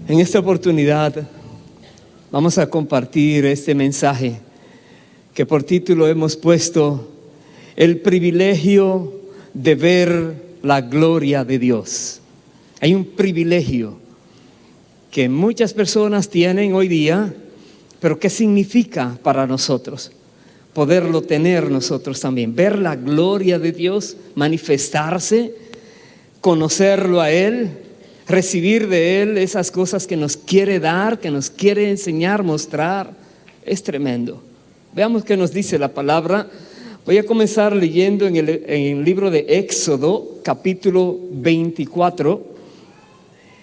En esta oportunidad vamos a compartir este mensaje que por título hemos puesto El privilegio de ver la gloria de Dios. Hay un privilegio que muchas personas tienen hoy día, pero ¿qué significa para nosotros? Poderlo tener nosotros también, ver la gloria de Dios, manifestarse, conocerlo a Él, recibir de Él esas cosas que nos quiere dar, que nos quiere enseñar, mostrar. Es tremendo. Veamos qué nos dice la palabra. Voy a comenzar leyendo en el libro de Éxodo, capítulo 24.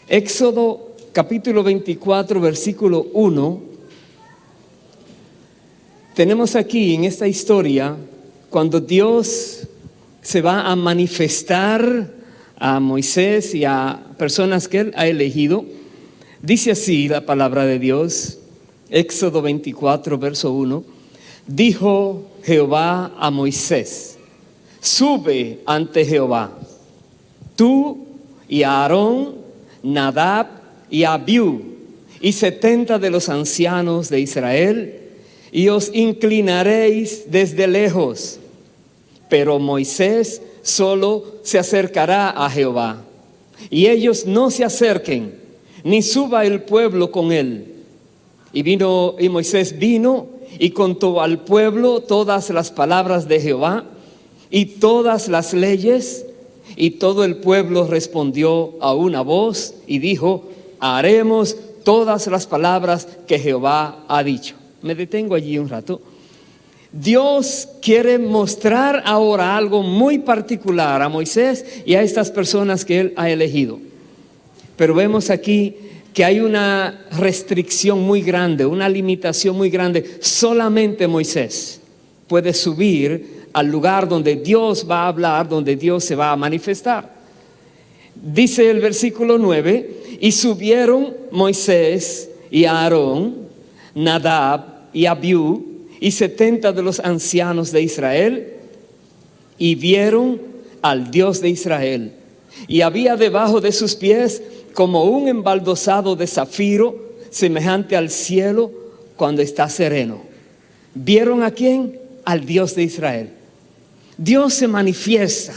Éxodo, capítulo 24, versículo 1. Tenemos aquí en esta historia, cuando Dios se va a manifestar a Moisés y a personas que Él ha elegido. Dice así la palabra de Dios, Éxodo 24, verso 1. Dijo Jehová a Moisés: sube ante Jehová, tú y Aarón, Nadab y Abiú, y 70 de los ancianos de Israel, y os inclinaréis desde lejos. Pero Moisés solo se acercará a Jehová, y ellos no se acerquen, ni suba el pueblo con él. Y Moisés vino y contó al pueblo todas las palabras de Jehová y todas las leyes, y todo el pueblo respondió a una voz y dijo: haremos todas las palabras que Jehová ha dicho. Me detengo allí un rato. Dios quiere mostrar ahora algo muy particular a Moisés y a estas personas que Él ha elegido. Pero vemos aquí que hay una restricción muy grande, una limitación muy grande. Solamente Moisés puede subir al lugar donde Dios va a hablar, donde Dios se va a manifestar. Dice el versículo 9: y subieron Moisés y Aarón, Nadab y Abiú, y 70 de los ancianos de Israel, y vieron al Dios de Israel. Y había debajo de sus pies como un embaldosado de zafiro, semejante al cielo cuando está sereno. ¿Vieron a quién? Al Dios de Israel. Dios se manifiesta.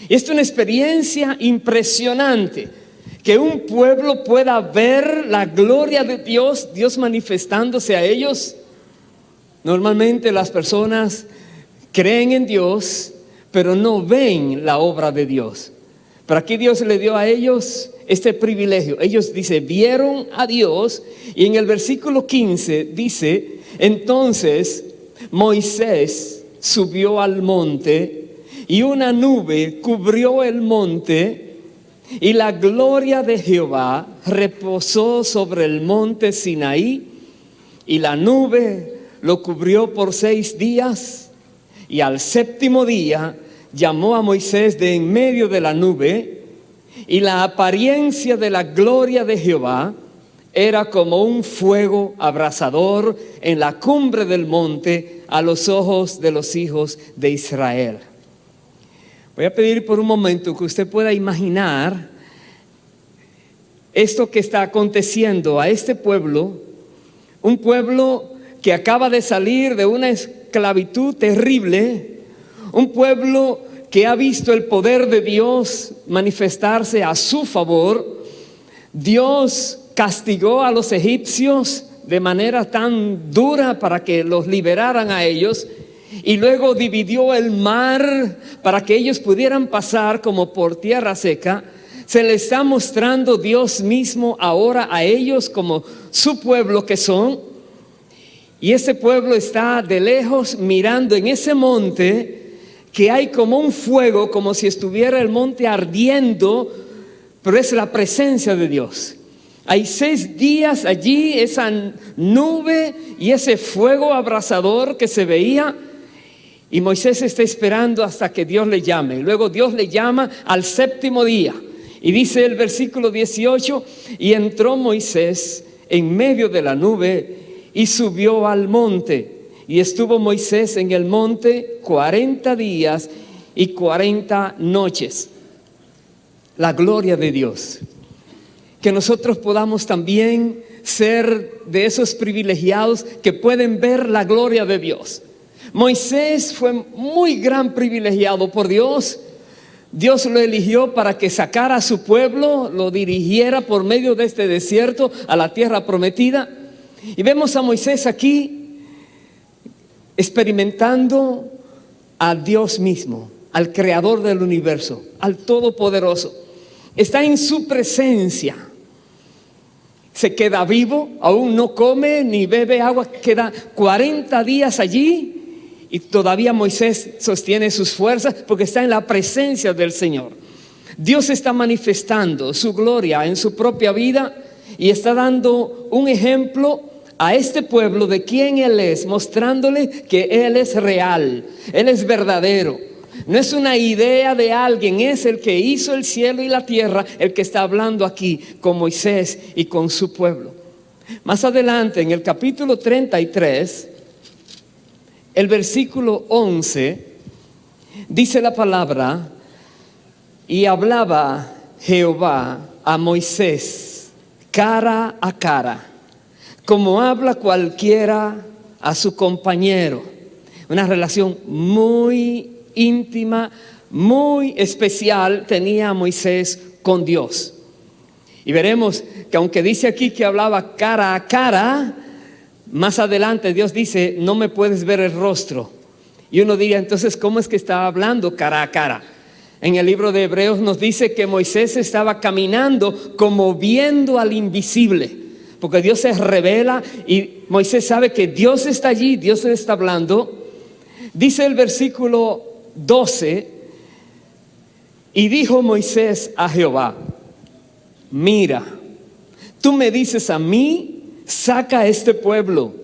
Es una experiencia impresionante que un pueblo pueda ver la gloria de Dios, Dios manifestándose a ellos. Normalmente las personas creen en Dios, pero no ven la obra de Dios. Pero aquí Dios le dio a ellos este privilegio. Ellos vieron a Dios, y en el versículo 15 dice: entonces Moisés subió al monte, y una nube cubrió el monte, y la gloria de Jehová reposó sobre el monte Sinaí, y la nube lo cubrió por 6 días, y al 7º día llamó a Moisés de en medio de la nube, y la apariencia de la gloria de Jehová era como un fuego abrasador en la cumbre del monte a los ojos de los hijos de Israel. Voy a pedir por un momento que usted pueda imaginar esto que está aconteciendo a este pueblo, un pueblo que acaba de salir de una esclavitud terrible, un pueblo que ha visto el poder de Dios manifestarse a su favor. Dios castigó a los egipcios de manera tan dura para que los liberaran a ellos, y luego dividió el mar para que ellos pudieran pasar como por tierra seca. Se les está mostrando Dios mismo ahora a ellos como su pueblo que son. Y ese pueblo está de lejos mirando en ese monte, que hay como un fuego, como si estuviera el monte ardiendo, pero es la presencia de Dios. Hay 6 días allí, esa nube y ese fuego abrasador que se veía, y Moisés está esperando hasta que Dios le llame. Luego Dios le llama al 7º día, y dice el versículo 18: y entró Moisés en medio de la nube y subió al monte, y estuvo Moisés en el monte 40 días y 40 noches. La gloria de Dios. que nosotros podamos también ser de esos privilegiados que pueden ver la gloria de Dios. Moisés fue muy gran privilegiado por Dios. Dios lo eligió para que sacara a su pueblo, lo dirigiera por medio de este desierto a la tierra prometida. Y vemos a Moisés aquí experimentando a Dios mismo, al creador del universo, al todopoderoso. Está en su presencia. Se queda vivo, aún no come ni bebe agua, queda 40 días allí y todavía Moisés sostiene sus fuerzas porque está en la presencia del Señor. Dios está manifestando su gloria en su propia vida y está dando un ejemplo a este pueblo de quién Él es, mostrándole que Él es real, Él es verdadero. No es una idea de alguien, es el que hizo el cielo y la tierra, el que está hablando aquí con Moisés y con su pueblo. Más adelante, en el capítulo 33, el versículo 11, dice la palabra: y hablaba Jehová a Moisés cara a cara, como habla cualquiera a su compañero. Una relación muy íntima, muy especial tenía Moisés con Dios. Y veremos que aunque dice aquí que hablaba cara a cara, más adelante Dios dice: no me puedes ver el rostro. Y uno diría, entonces, ¿cómo es que estaba hablando cara a cara? En el libro de Hebreos nos dice que Moisés estaba caminando como viendo al invisible, porque Dios se revela y Moisés sabe que Dios está allí, Dios le está hablando. Dice el versículo 12: y dijo Moisés a Jehová: mira, tú me dices a mí, saca a este pueblo,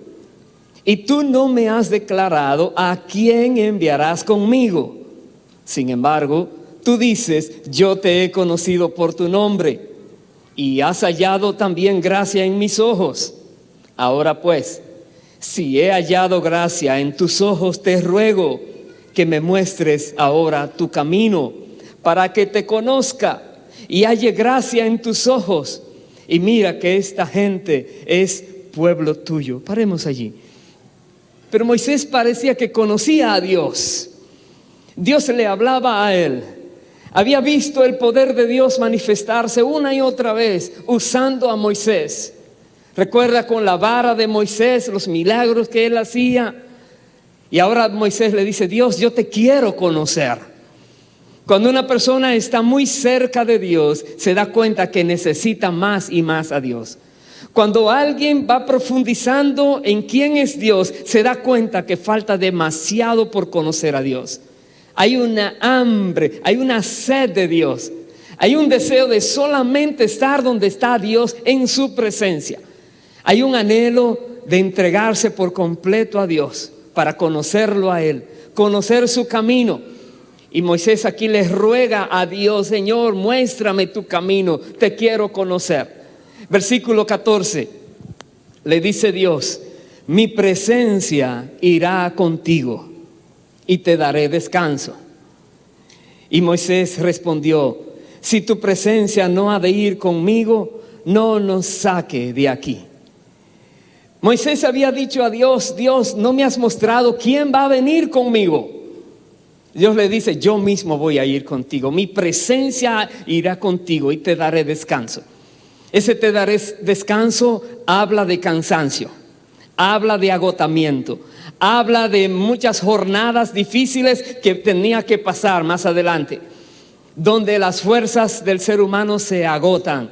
y tú no me has declarado a quién enviarás conmigo. Sin embargo, tú dices: yo te he conocido por tu nombre, y has hallado también gracia en mis ojos. Ahora pues, si he hallado gracia en tus ojos, te ruego que me muestres ahora tu camino, para que te conozca y halle gracia en tus ojos. Y mira que esta gente es pueblo tuyo. Paremos allí. Pero Moisés parecía que conocía a Dios. Dios le hablaba a él. Había visto el poder de Dios manifestarse una y otra vez usando a Moisés. Recuerda con la vara de Moisés los milagros que él hacía. Y ahora Moisés le dice: Dios, yo te quiero conocer. Cuando una persona está muy cerca de Dios, se da cuenta que necesita más y más a Dios. Cuando alguien va profundizando en quién es Dios, se da cuenta que falta demasiado por conocer a Dios. Hay una hambre, hay una sed de Dios. Hay un deseo de solamente estar donde está Dios en su presencia. Hay un anhelo de entregarse por completo a Dios para conocerlo a Él, conocer su camino. Y Moisés aquí le ruega a Dios: Señor, muéstrame tu camino, te quiero conocer. Versículo 14, le dice Dios: mi presencia irá contigo y te daré descanso. Y Moisés respondió: si tu presencia no ha de ir conmigo, no nos saque de aquí. Moisés había dicho a Dios: Dios, no me has mostrado quién va a venir conmigo. Dios le dice: yo mismo voy a ir contigo, mi presencia irá contigo y te daré descanso. Ese te daré descanso habla de cansancio, habla de agotamiento, habla de muchas jornadas difíciles que tenía que pasar más adelante, donde las fuerzas del ser humano se agotan.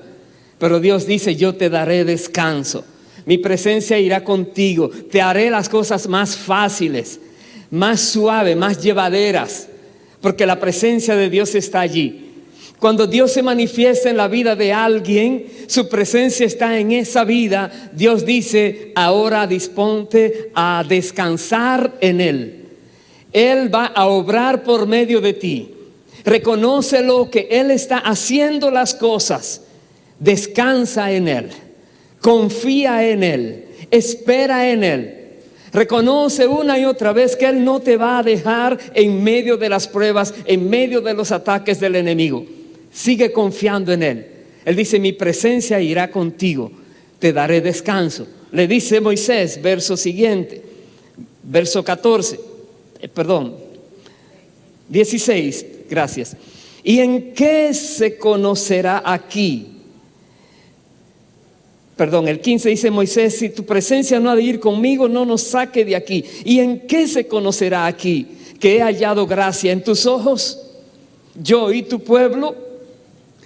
Pero Dios dice: yo te daré descanso, mi presencia irá contigo, te haré las cosas más fáciles, más suaves, más llevaderas, porque la presencia de Dios está allí. Cuando Dios se manifiesta en la vida de alguien, su presencia está en esa vida. Dios dice: ahora disponte a descansar en Él. Él va a obrar por medio de ti. Reconócelo que Él está haciendo las cosas. Descansa en Él. Confía en Él. Espera en Él. Reconoce una y otra vez que Él no te va a dejar en medio de las pruebas, en medio de los ataques del enemigo. Sigue confiando en Él. Él dice, mi presencia irá contigo, te daré descanso. Le dice Moisés, verso siguiente, verso 16, gracias. ¿Y en qué se conocerá aquí? El 15 dice Moisés, si tu presencia no ha de ir conmigo, no nos saque de aquí. ¿Y en qué se conocerá aquí que he hallado gracia en tus ojos, yo y tu pueblo?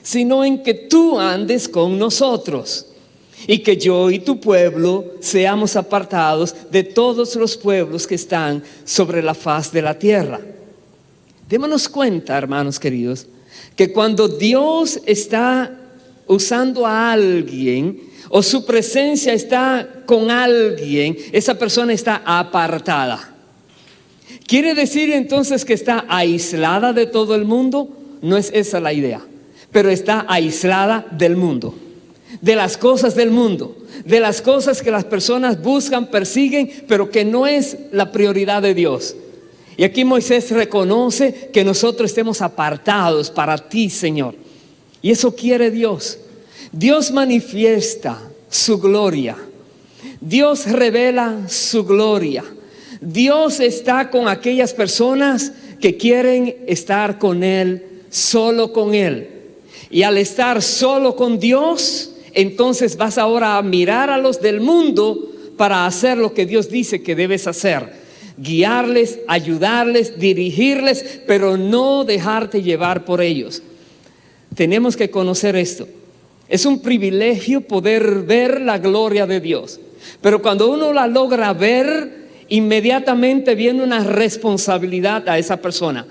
Sino en que tú andes con nosotros y que yo y tu pueblo seamos apartados de todos los pueblos que están sobre la faz de la tierra. Démonos cuenta, hermanos queridos, que cuando Dios está usando a alguien o su presencia está con alguien, esa persona está apartada. ¿Quiere decir entonces que está aislada de todo el mundo? No es esa la idea, pero está aislada del mundo, de las cosas del mundo, de las cosas que las personas buscan, persiguen, pero que no es la prioridad de Dios. Y aquí Moisés reconoce que nosotros estemos apartados para ti, Señor. Y eso quiere Dios. Dios manifiesta su gloria. Dios revela su gloria. Dios está con aquellas personas que quieren estar con Él, solo con Él. Y al estar solo con Dios, entonces vas ahora a mirar a los del mundo para hacer lo que Dios dice que debes hacer. Guiarles, ayudarles, dirigirles, pero no dejarte llevar por ellos. Tenemos que conocer esto. Es un privilegio poder ver la gloria de Dios, pero cuando uno la logra ver, inmediatamente viene una responsabilidad a esa persona.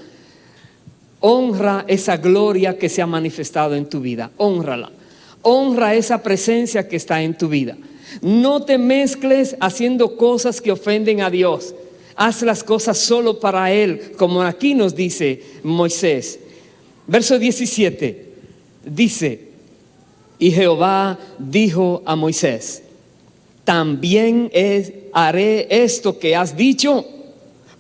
Honra esa gloria que se ha manifestado en tu vida, hónrala. Honra esa presencia que está en tu vida. No te mezcles haciendo cosas que ofenden a Dios. Haz las cosas solo para Él, como aquí nos dice Moisés. Verso 17 dice, y Jehová dijo a Moisés, también haré esto que has dicho,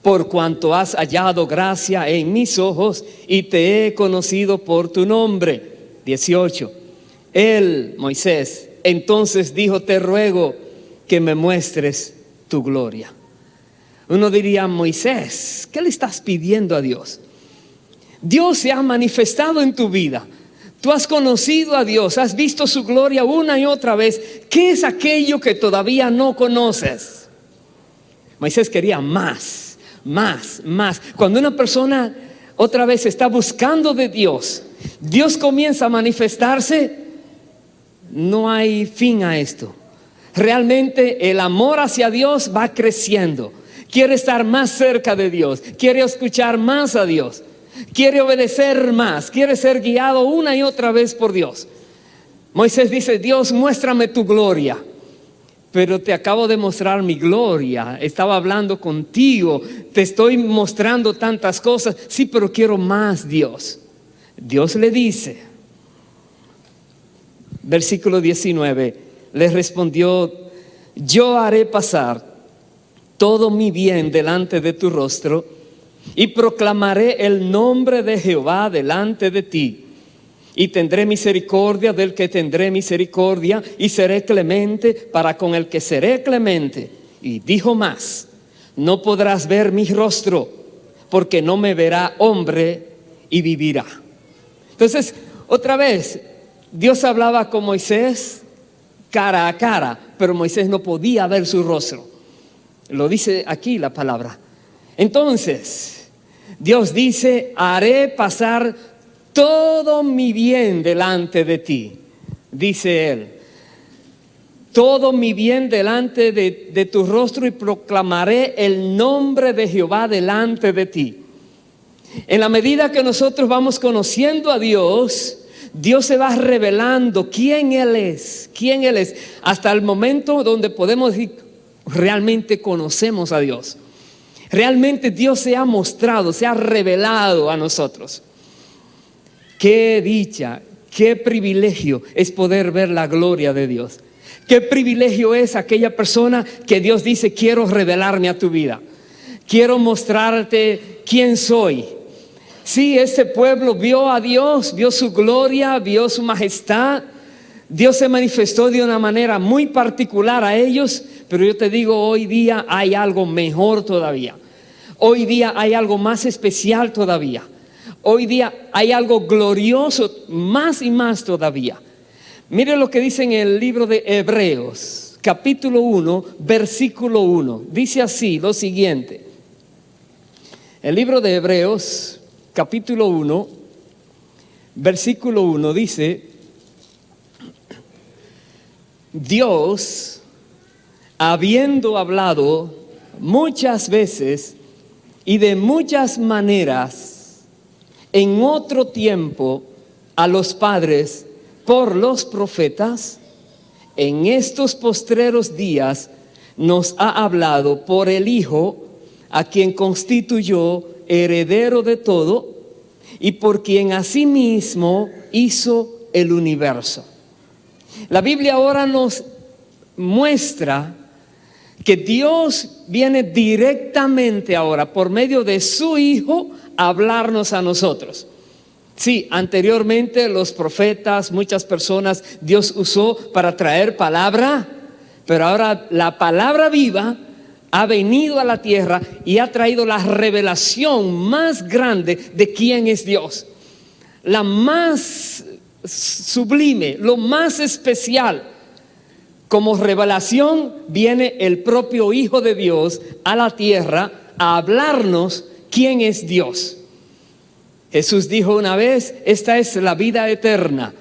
por cuanto has hallado gracia en mis ojos y te he conocido por tu nombre. 18. Él, Moisés, entonces dijo, te ruego que me muestres tu gloria. Uno diría, Moisés, ¿qué le estás pidiendo a Dios? Dios se ha manifestado en tu vida. Tú has conocido a Dios, has visto su gloria una y otra vez. ¿Qué es aquello que todavía no conoces? Moisés quería más. Cuando una persona otra vez está buscando de Dios, Dios comienza a manifestarse, no hay fin a esto. Realmente el amor hacia Dios va creciendo. Quiere estar más cerca de Dios, quiere escuchar más a Dios, quiere obedecer más, quiere ser guiado una y otra vez por Dios. Moisés dice, Dios, muéstrame tu gloria. Pero te acabo de mostrar mi gloria, estaba hablando contigo, te estoy mostrando tantas cosas. Sí, pero quiero más, Dios. Dios le dice, versículo 19, le respondió, yo haré pasar todo mi bien delante de tu rostro y proclamaré el nombre de Jehová delante de ti. Y tendré misericordia del que tendré misericordia y seré clemente para con el que seré clemente. Y dijo más, no podrás ver mi rostro porque no me verá hombre y vivirá. Entonces, otra vez, Dios hablaba con Moisés cara a cara, pero Moisés no podía ver su rostro. Lo dice aquí la palabra. Entonces, Dios dice, haré pasar todo mi bien delante de ti, dice Él. Todo mi bien delante de tu rostro y proclamaré el nombre de Jehová delante de ti. En la medida que nosotros vamos conociendo a Dios, Dios se va revelando quién Él es, hasta el momento donde podemos decir, realmente conocemos a Dios. Realmente Dios se ha mostrado, se ha revelado a nosotros. Qué dicha, qué privilegio es poder ver la gloria de Dios. Qué privilegio es aquella persona que Dios dice, quiero revelarme a tu vida. Quiero mostrarte quién soy. Sí, este pueblo vio a Dios, vio su gloria, vio su majestad, Dios se manifestó de una manera muy particular a ellos, pero yo te digo, hoy día hay algo mejor todavía. Hoy día hay algo más especial todavía. Hoy día hay algo glorioso más y más todavía. Mire lo que dice en el libro de Hebreos, capítulo 1, versículo 1. Dice así lo siguiente. El libro de Hebreos, capítulo 1, versículo 1 dice: Dios, habiendo hablado muchas veces y de muchas maneras en otro tiempo a los padres por los profetas, en estos postreros días nos ha hablado por el Hijo, a quien constituyó heredero de todo y por quien asimismo hizo el universo. La Biblia ahora nos muestra que Dios viene directamente ahora por medio de su Hijo a hablarnos a nosotros. Sí, anteriormente los profetas, muchas personas Dios usó para traer palabra, pero ahora la palabra viva ha venido a la tierra y ha traído la revelación más grande de quién es Dios. La más sublime, lo más especial. Como revelación viene el propio Hijo de Dios a la tierra a hablarnos quién es Dios. Jesús dijo una vez: esta es la vida eterna,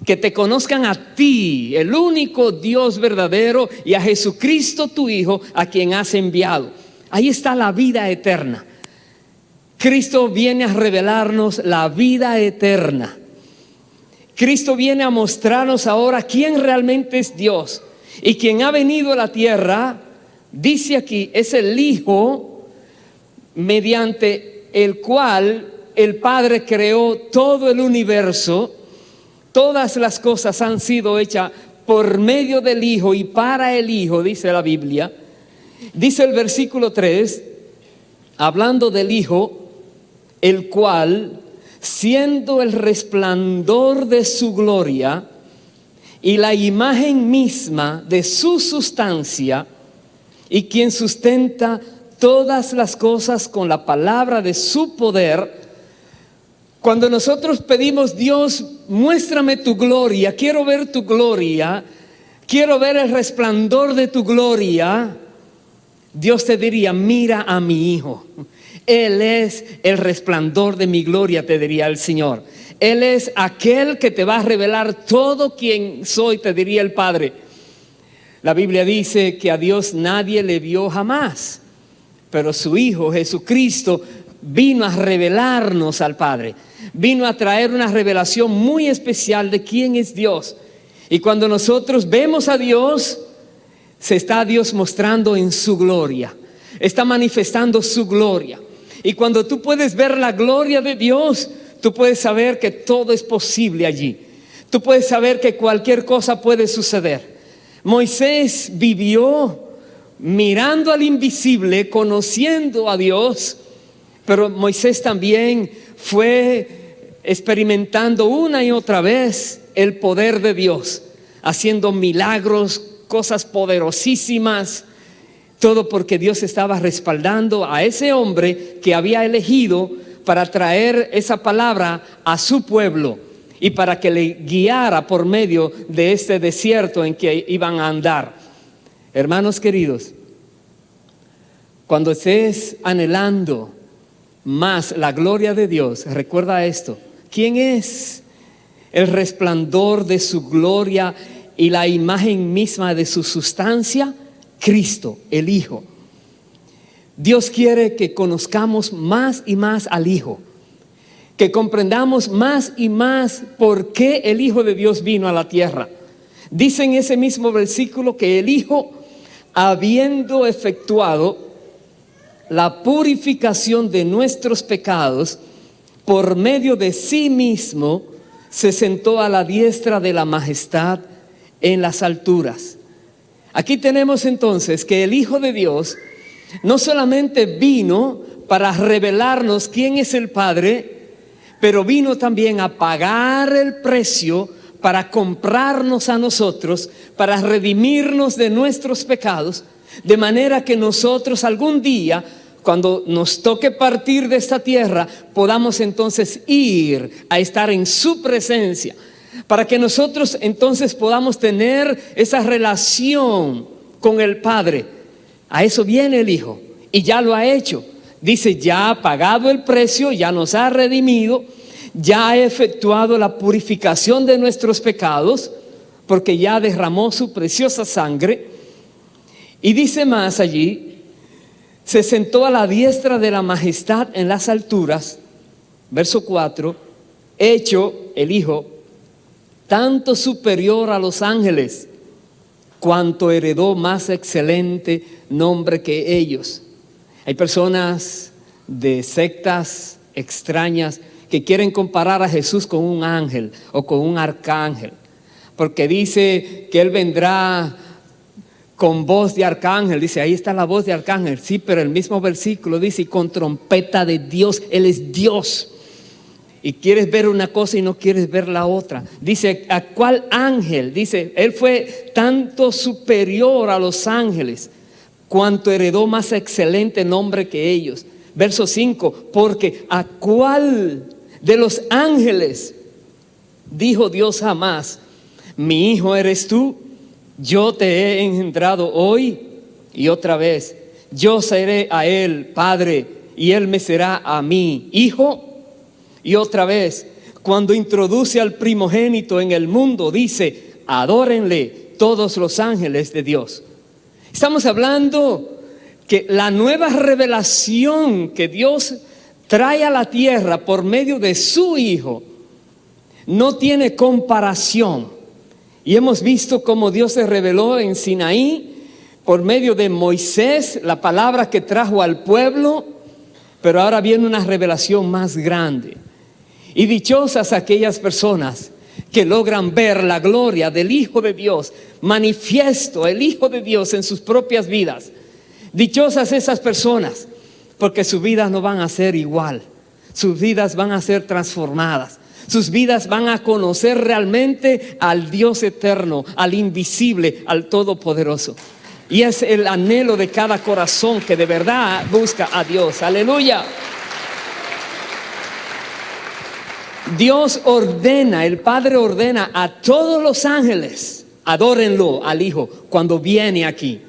que te conozcan a ti, el único Dios verdadero, y a Jesucristo tu Hijo, a quien has enviado. Ahí está la vida eterna. Cristo viene a revelarnos la vida eterna. Cristo viene a mostrarnos ahora quién realmente es Dios. Y quien ha venido a la tierra, dice aquí, es el Hijo mediante el cual el Padre creó todo el universo. Todas las cosas han sido hechas por medio del Hijo y para el Hijo, dice la Biblia. Dice el versículo 3, hablando del Hijo, el cual, siendo el resplandor de su gloria y la imagen misma de su sustancia, y quien sustenta todas las cosas con la palabra de su poder. Cuando nosotros pedimos: Dios, muéstrame tu gloria, quiero ver tu gloria, quiero ver el resplandor de tu gloria, Dios te diría: mira a mi Hijo. Él es el resplandor de mi gloria, te diría el Señor. Él es aquel que te va a revelar todo quien soy, te diría el Padre. La Biblia dice que a Dios nadie le vio jamás, pero su Hijo Jesucristo vino a revelarnos al Padre. Vino a traer una revelación muy especial de quién es Dios. Y cuando nosotros vemos a Dios, se está Dios mostrando en su gloria. Está manifestando su gloria. Y cuando tú puedes ver la gloria de Dios, tú puedes saber que todo es posible allí. Tú puedes saber que cualquier cosa puede suceder. Moisés vivió mirando al invisible, conociendo a Dios, pero Moisés también fue experimentando una y otra vez el poder de Dios, haciendo milagros, cosas poderosísimas. Todo porque Dios estaba respaldando a ese hombre que había elegido para traer esa palabra a su pueblo y para que le guiara por medio de este desierto en que iban a andar. Hermanos queridos, cuando estés anhelando más la gloria de Dios, recuerda esto: ¿quién es el resplandor de su gloria y la imagen misma de su sustancia? Cristo, el Hijo. Dios quiere que conozcamos más y más al Hijo, que comprendamos más y más por qué el Hijo de Dios vino a la tierra. Dice en ese mismo versículo que el Hijo, habiendo efectuado la purificación de nuestros pecados, por medio de sí mismo, se sentó a la diestra de la majestad en las alturas. Aquí tenemos entonces que el Hijo de Dios no solamente vino para revelarnos quién es el Padre, pero vino también a pagar el precio para comprarnos a nosotros, para redimirnos de nuestros pecados, de manera que nosotros algún día, cuando nos toque partir de esta tierra, podamos entonces ir a estar en su presencia, para que nosotros entonces podamos tener esa relación con el Padre. A eso viene el Hijo y ya lo ha hecho. Dice, ya ha pagado el precio, ya nos ha redimido, ya ha efectuado la purificación de nuestros pecados, porque ya derramó su preciosa sangre. Y dice más allí, se sentó a la diestra de la majestad en las alturas, verso 4, hecho el Hijo tanto superior a los ángeles, cuanto heredó más excelente nombre que ellos. Hay personas de sectas extrañas que quieren comparar a Jesús con un ángel o con un arcángel, porque dice que Él vendrá con voz de arcángel. Dice, ahí está la voz de arcángel. Sí, pero el mismo versículo dice, y con trompeta de Dios. Él es Dios. Y quieres ver una cosa y no quieres ver la otra. Dice, ¿a cuál ángel? Dice, Él fue tanto superior a los ángeles, cuanto heredó más excelente nombre que ellos. Verso 5, porque ¿a cuál de los ángeles dijo Dios jamás, mi hijo eres tú, yo te he engendrado hoy? Y otra vez, yo seré a él padre y él me será a mí hijo. Y otra vez, cuando introduce al primogénito en el mundo, dice, adórenle todos los ángeles de Dios. Estamos hablando que la nueva revelación que Dios trae a la tierra por medio de su Hijo no tiene comparación. Y hemos visto cómo Dios se reveló en Sinaí por medio de Moisés, la palabra que trajo al pueblo, pero ahora viene una revelación más grande. Y dichosas aquellas personas que logran ver la gloria del Hijo de Dios, manifiesto el Hijo de Dios en sus propias vidas. Dichosas esas personas, porque sus vidas no van a ser igual, sus vidas van a ser transformadas, sus vidas van a conocer realmente al Dios eterno, al invisible, al todopoderoso. Y es el anhelo de cada corazón que de verdad busca a Dios. Aleluya. Dios ordena, el Padre ordena a todos los ángeles, adórenlo al Hijo cuando viene aquí.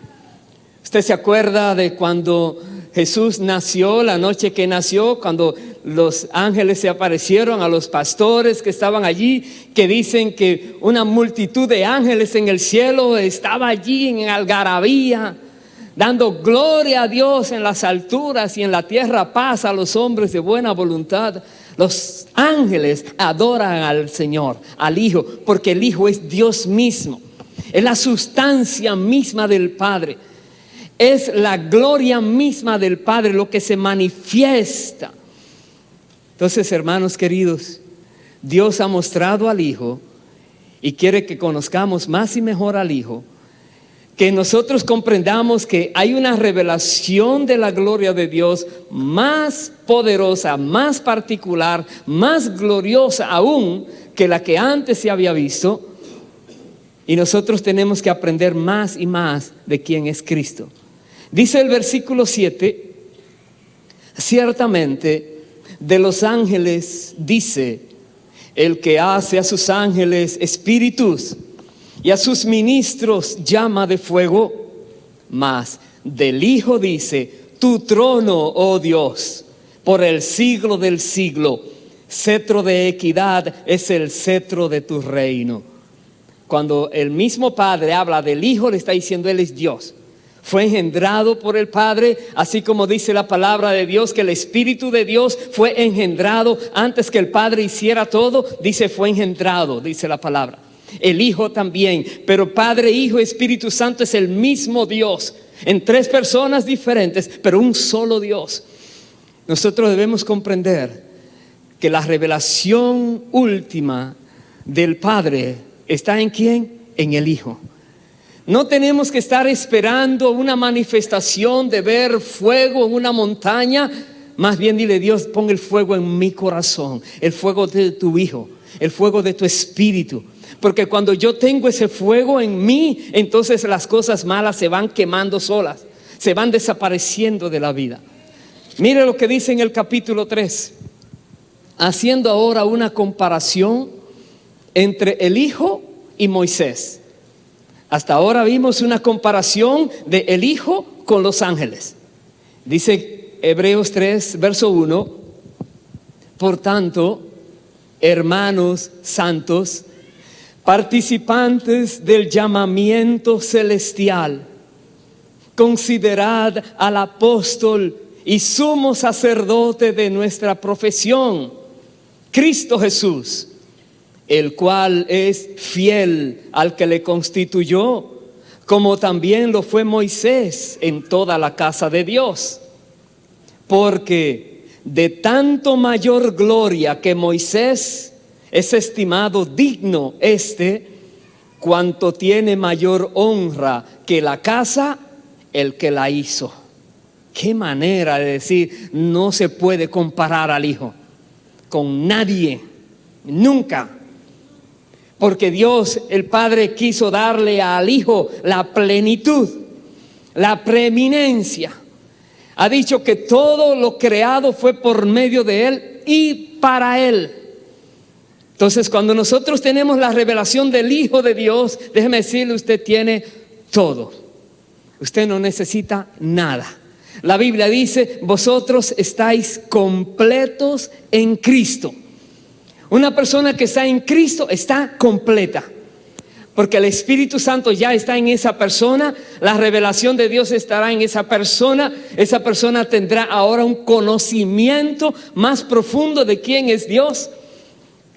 ¿Usted se acuerda de cuando Jesús nació, la noche que nació, cuando los ángeles se aparecieron a los pastores que estaban allí, que dicen que una multitud de ángeles en el cielo estaba allí en algarabía, dando gloria a Dios en las alturas y en la tierra paz a los hombres de buena voluntad? Los ángeles adoran al Señor, al Hijo, porque el Hijo es Dios mismo, es la sustancia misma del Padre, es la gloria misma del Padre, lo que se manifiesta. Entonces, hermanos queridos, Dios ha mostrado al Hijo y quiere que conozcamos más y mejor al Hijo, que nosotros comprendamos que hay una revelación de la gloria de Dios más poderosa, más particular, más gloriosa aún que la que antes se había visto. Y nosotros tenemos que aprender más y más de quién es Cristo. Dice el versículo 7, ciertamente de los ángeles dice, el que hace a sus ángeles espíritus y a sus ministros llama de fuego, mas del Hijo dice, tu trono, oh Dios, por el siglo del siglo, cetro de equidad es el cetro de tu reino. Cuando el mismo Padre habla del Hijo, le está diciendo, Él es Dios. Fue engendrado por el Padre, así como dice la palabra de Dios, que el Espíritu de Dios fue engendrado antes que el Padre hiciera todo. Dice, fue engendrado, dice la palabra. El Hijo también, pero Padre, Hijo, Espíritu Santo es el mismo Dios, en tres personas diferentes, pero un solo Dios. Nosotros debemos comprender que la revelación última del Padre está ¿en quién? En el Hijo. No tenemos que estar esperando una manifestación de ver fuego en una montaña. Más bien dile, Dios, pon el fuego en mi corazón, el fuego de tu Hijo, el fuego de tu Espíritu. Porque cuando yo tengo ese fuego en mí, entonces las cosas malas se van quemando solas, se van desapareciendo de la vida. Mire lo que dice en el capítulo 3, haciendo ahora una comparación entre el Hijo y Moisés. Hasta ahora vimos una comparación de el Hijo con los ángeles. Dice Hebreos 3, verso 1, por tanto, hermanos santos, participantes del llamamiento celestial, considerad al apóstol y sumo sacerdote de nuestra profesión, Cristo Jesús, el cual es fiel al que le constituyó, como también lo fue Moisés en toda la casa de Dios. Porque de tanto mayor gloria que Moisés es estimado digno cuanto tiene mayor honra que la casa, el que la hizo. Qué manera de decir, no se puede comparar al Hijo con nadie, nunca. Porque Dios, el Padre, quiso darle al Hijo la plenitud, la preeminencia. Ha dicho que todo lo creado fue por medio de Él y para Él. Entonces, cuando nosotros tenemos la revelación del Hijo de Dios, déjeme decirle, usted tiene todo. Usted no necesita nada. La Biblia dice, vosotros estáis completos en Cristo. Una persona que está en Cristo está completa. Porque el Espíritu Santo ya está en esa persona, la revelación de Dios estará en esa persona tendrá ahora un conocimiento más profundo de quién es Dios.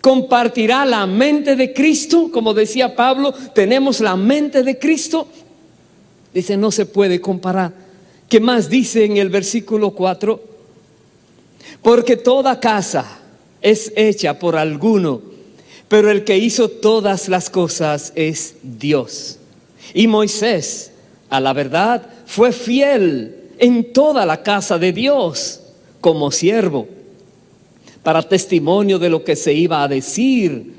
Compartirá la mente de Cristo, como decía Pablo, tenemos la mente de Cristo. Dice, no se puede comparar. ¿Qué más dice en el versículo 4? Porque toda casa es hecha por alguno, pero el que hizo todas las cosas es Dios. Y Moisés, a la verdad, fue fiel en toda la casa de Dios como siervo, para testimonio de lo que se iba a decir,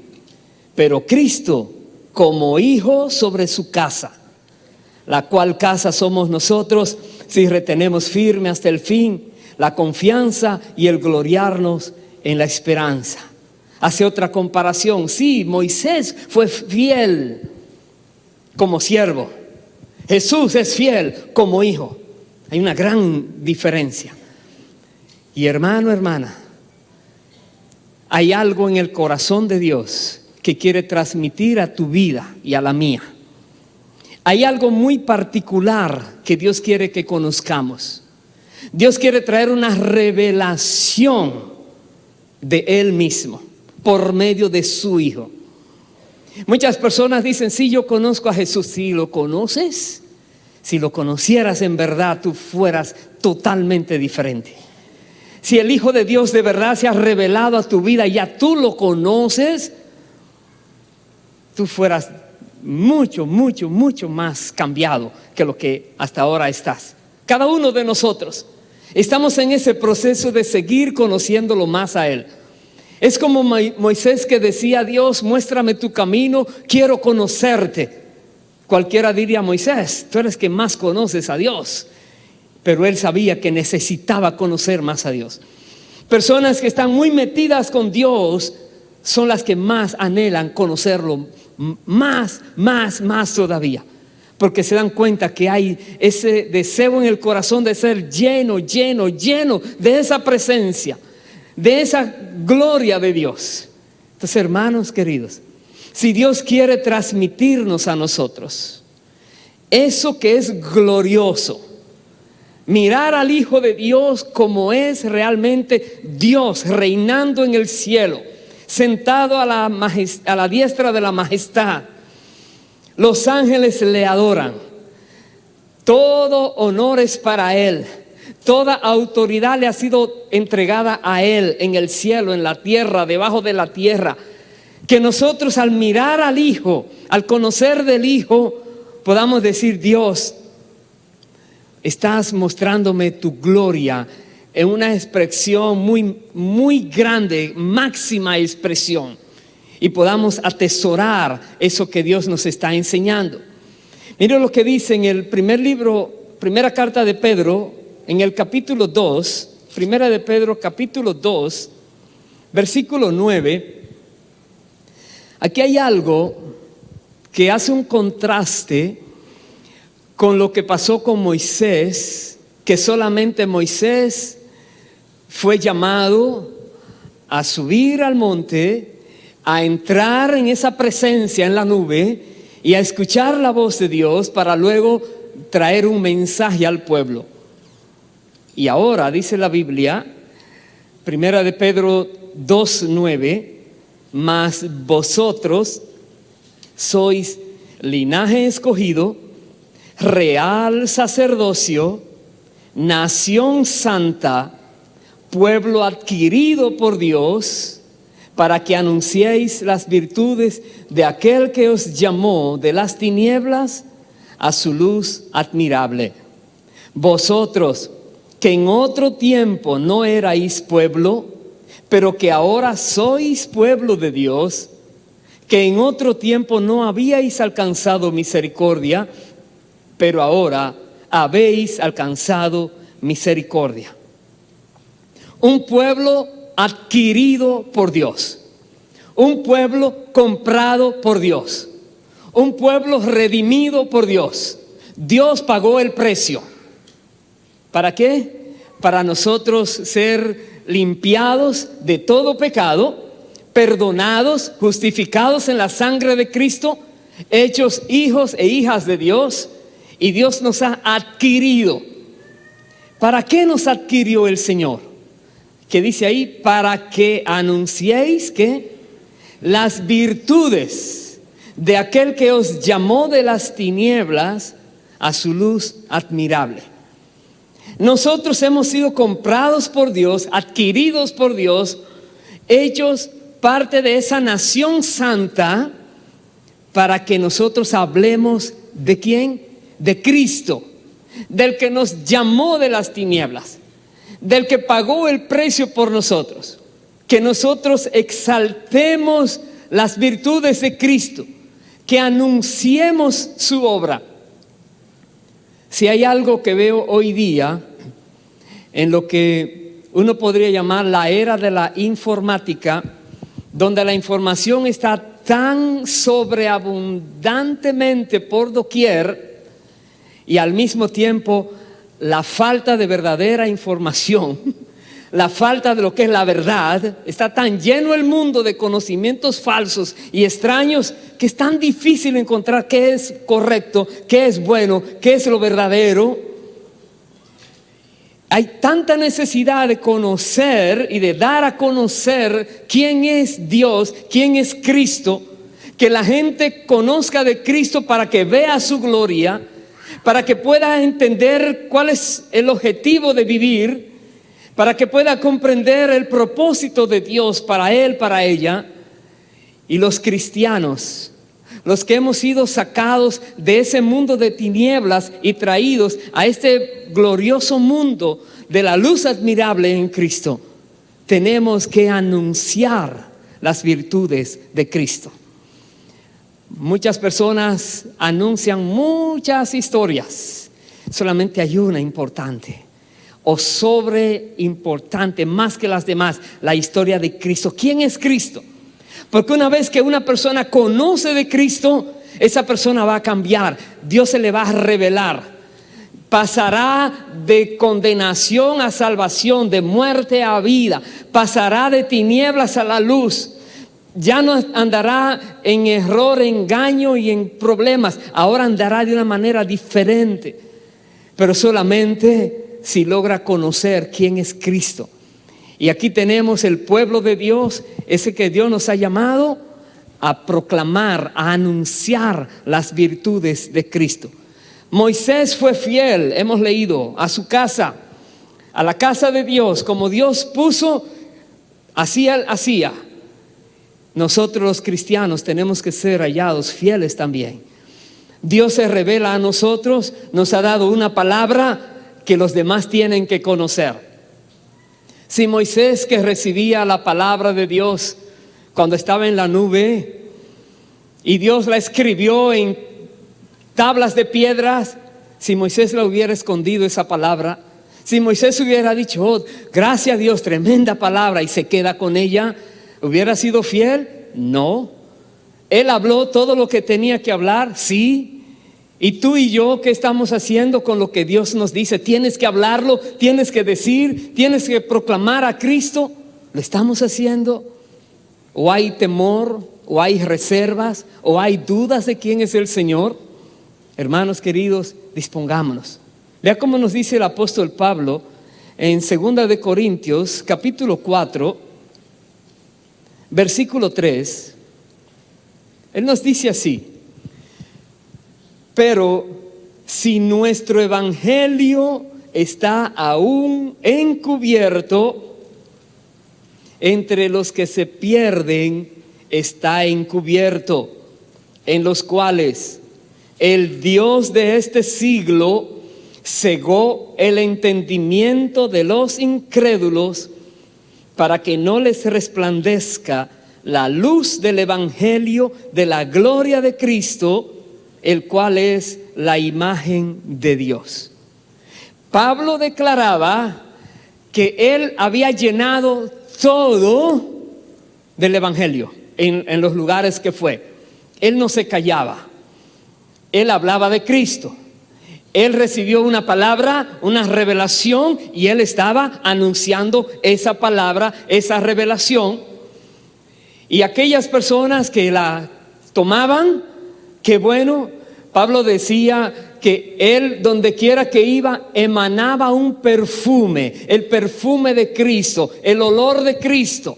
pero Cristo como hijo sobre su casa, la cual casa somos nosotros si retenemos firme hasta el fin la confianza y el gloriarnos en la esperanza. Hace otra comparación. Sí, Moisés fue fiel como siervo. Jesús es fiel como hijo. Hay una gran diferencia. Y hermano, hermana, hay algo en el corazón de Dios que quiere transmitir a tu vida y a la mía. Hay algo muy particular que Dios quiere que conozcamos. Dios quiere traer una revelación de Él mismo por medio de su Hijo. Muchas personas dicen, sí, yo conozco a Jesús. ¿Sí lo conoces? Si lo conocieras en verdad, tú fueras totalmente diferente. Si el Hijo de Dios de verdad se ha revelado a tu vida y ya tú lo conoces, tú fueras mucho más cambiado que lo que hasta ahora estás. Cada uno de nosotros estamos en ese proceso de seguir conociéndolo más a Él. Es como Moisés que decía a Dios, muéstrame tu camino, quiero conocerte. Cualquiera diría, Moisés, tú eres que más conoces a Dios. Pero él sabía que necesitaba conocer más a Dios. Personas que están muy metidas con Dios son las que más anhelan conocerlo, más todavía. Porque se dan cuenta que hay ese deseo en el corazón de ser lleno de esa presencia, de esa gloria de Dios. Entonces, hermanos queridos, si Dios quiere transmitirnos a nosotros eso que es glorioso, mirar al Hijo de Dios como es realmente Dios reinando en el cielo, sentado a la diestra de la majestad. Los ángeles le adoran. Todo honor es para Él. Toda autoridad le ha sido entregada a Él en el cielo, en la tierra, debajo de la tierra. Que nosotros al mirar al Hijo, al conocer del Hijo, podamos decir, Dios, estás mostrándome tu gloria en una expresión muy grande, máxima expresión. y podamos atesorar eso que Dios nos está enseñando. Mira lo que dice en el primera carta de Pedro, en el capítulo 2, primera de Pedro, capítulo 2, versículo 9. Aquí hay algo que hace un contraste con lo que pasó con Moisés, que solamente Moisés fue llamado a subir al monte, a entrar en esa presencia en la nube y a escuchar la voz de Dios para luego traer un mensaje al pueblo. Y ahora dice la Biblia, primera de Pedro 2:9, mas vosotros sois linaje escogido, real sacerdocio, nación santa, pueblo adquirido por Dios, para que anunciéis las virtudes de aquel que os llamó de las tinieblas a su luz admirable. Vosotros, que en otro tiempo no erais pueblo, pero que ahora sois pueblo de Dios, que en otro tiempo no habíais alcanzado misericordia, pero ahora habéis alcanzado misericordia. Un pueblo adquirido por Dios, un pueblo comprado por Dios, un pueblo redimido por Dios. Dios pagó el precio. ¿Para qué? Para nosotros ser limpiados de todo pecado, perdonados, justificados en la sangre de Cristo, hechos hijos e hijas de Dios, y Dios nos ha adquirido. ¿Para qué nos adquirió el Señor? Que dice ahí, para que anunciéis que las virtudes de aquel que os llamó de las tinieblas a su luz admirable. Nosotros hemos sido comprados por Dios, adquiridos por Dios, hechos parte de esa nación santa, para que nosotros hablemos ¿de quién? De Cristo, del que nos llamó de las tinieblas, del que pagó el precio por nosotros. Que nosotros exaltemos las virtudes de Cristo, que anunciemos su obra. Si hay algo que veo hoy día en lo que uno podría llamar la era de la informática, donde la información está tan sobreabundantemente por doquier, y al mismo tiempo la falta de verdadera información, la falta de lo que es la verdad, está tan lleno el mundo de conocimientos falsos y extraños que es tan difícil encontrar qué es correcto, qué es bueno, qué es lo verdadero. Hay tanta necesidad de conocer y de dar a conocer quién es Dios, quién es Cristo, que la gente conozca de Cristo para que vea su gloria, para que pueda entender cuál es el objetivo de vivir, para que pueda comprender el propósito de Dios para él, para ella. Y los cristianos, los que hemos sido sacados de ese mundo de tinieblas y traídos a este glorioso mundo de la luz admirable en Cristo, tenemos que anunciar las virtudes de Cristo. Muchas personas anuncian muchas historias, solamente hay una importante o sobre importante más que las demás, la historia de Cristo. ¿Quién es Cristo? Porque una vez que una persona conoce de Cristo, esa persona va a cambiar. Dios se le va a revelar. Pasará de condenación a salvación, de muerte a vida. Pasará de tinieblas a la luz. Ya no andará en error, engaño y en problemas. Ahora andará de una manera diferente. Pero solamente si logra conocer quién es Cristo. Y aquí tenemos el pueblo de Dios, ese que Dios nos ha llamado a proclamar, a anunciar las virtudes de Cristo. Moisés fue fiel, hemos leído, a su casa, a la casa de Dios, como Dios puso, así él hacía. Nosotros los cristianos tenemos que ser hallados fieles también. Dios se revela a nosotros, nos ha dado una palabra que los demás tienen que conocer. Si Moisés, que recibía la palabra de Dios cuando estaba en la nube y Dios la escribió en tablas de piedras. Si Moisés la hubiera escondido esa palabra, si Moisés hubiera dicho, oh, gracias a Dios, tremenda palabra, y se queda con ella, ¿hubiera sido fiel? No. Él habló todo lo que tenía que hablar, sí. Y tú y yo, ¿qué estamos haciendo con lo que Dios nos dice? Tienes que hablarlo, tienes que decir, tienes que proclamar a Cristo. ¿Lo estamos haciendo? ¿O hay temor? ¿O hay reservas? ¿O hay dudas de quién es el Señor? Hermanos queridos, dispongámonos. Vea cómo nos dice el apóstol Pablo en 2 de Corintios, capítulo 4, versículo 3. Él nos dice así: pero si nuestro evangelio está aún encubierto, entre los que se pierden está encubierto, en los cuales el Dios de este siglo cegó el entendimiento de los incrédulos, para que no les resplandezca la luz del evangelio de la gloria de Cristo, el cual es la imagen de Dios. Pablo declaraba que él había llenado todo del evangelio en los lugares que fue. Él no se callaba. Él hablaba de Cristo. Él recibió una palabra, una revelación, y él estaba anunciando esa palabra, esa revelación. Y aquellas personas que la tomaban, qué bueno. Pablo decía que él, donde quiera que iba, emanaba un perfume, el perfume de Cristo, el olor de Cristo.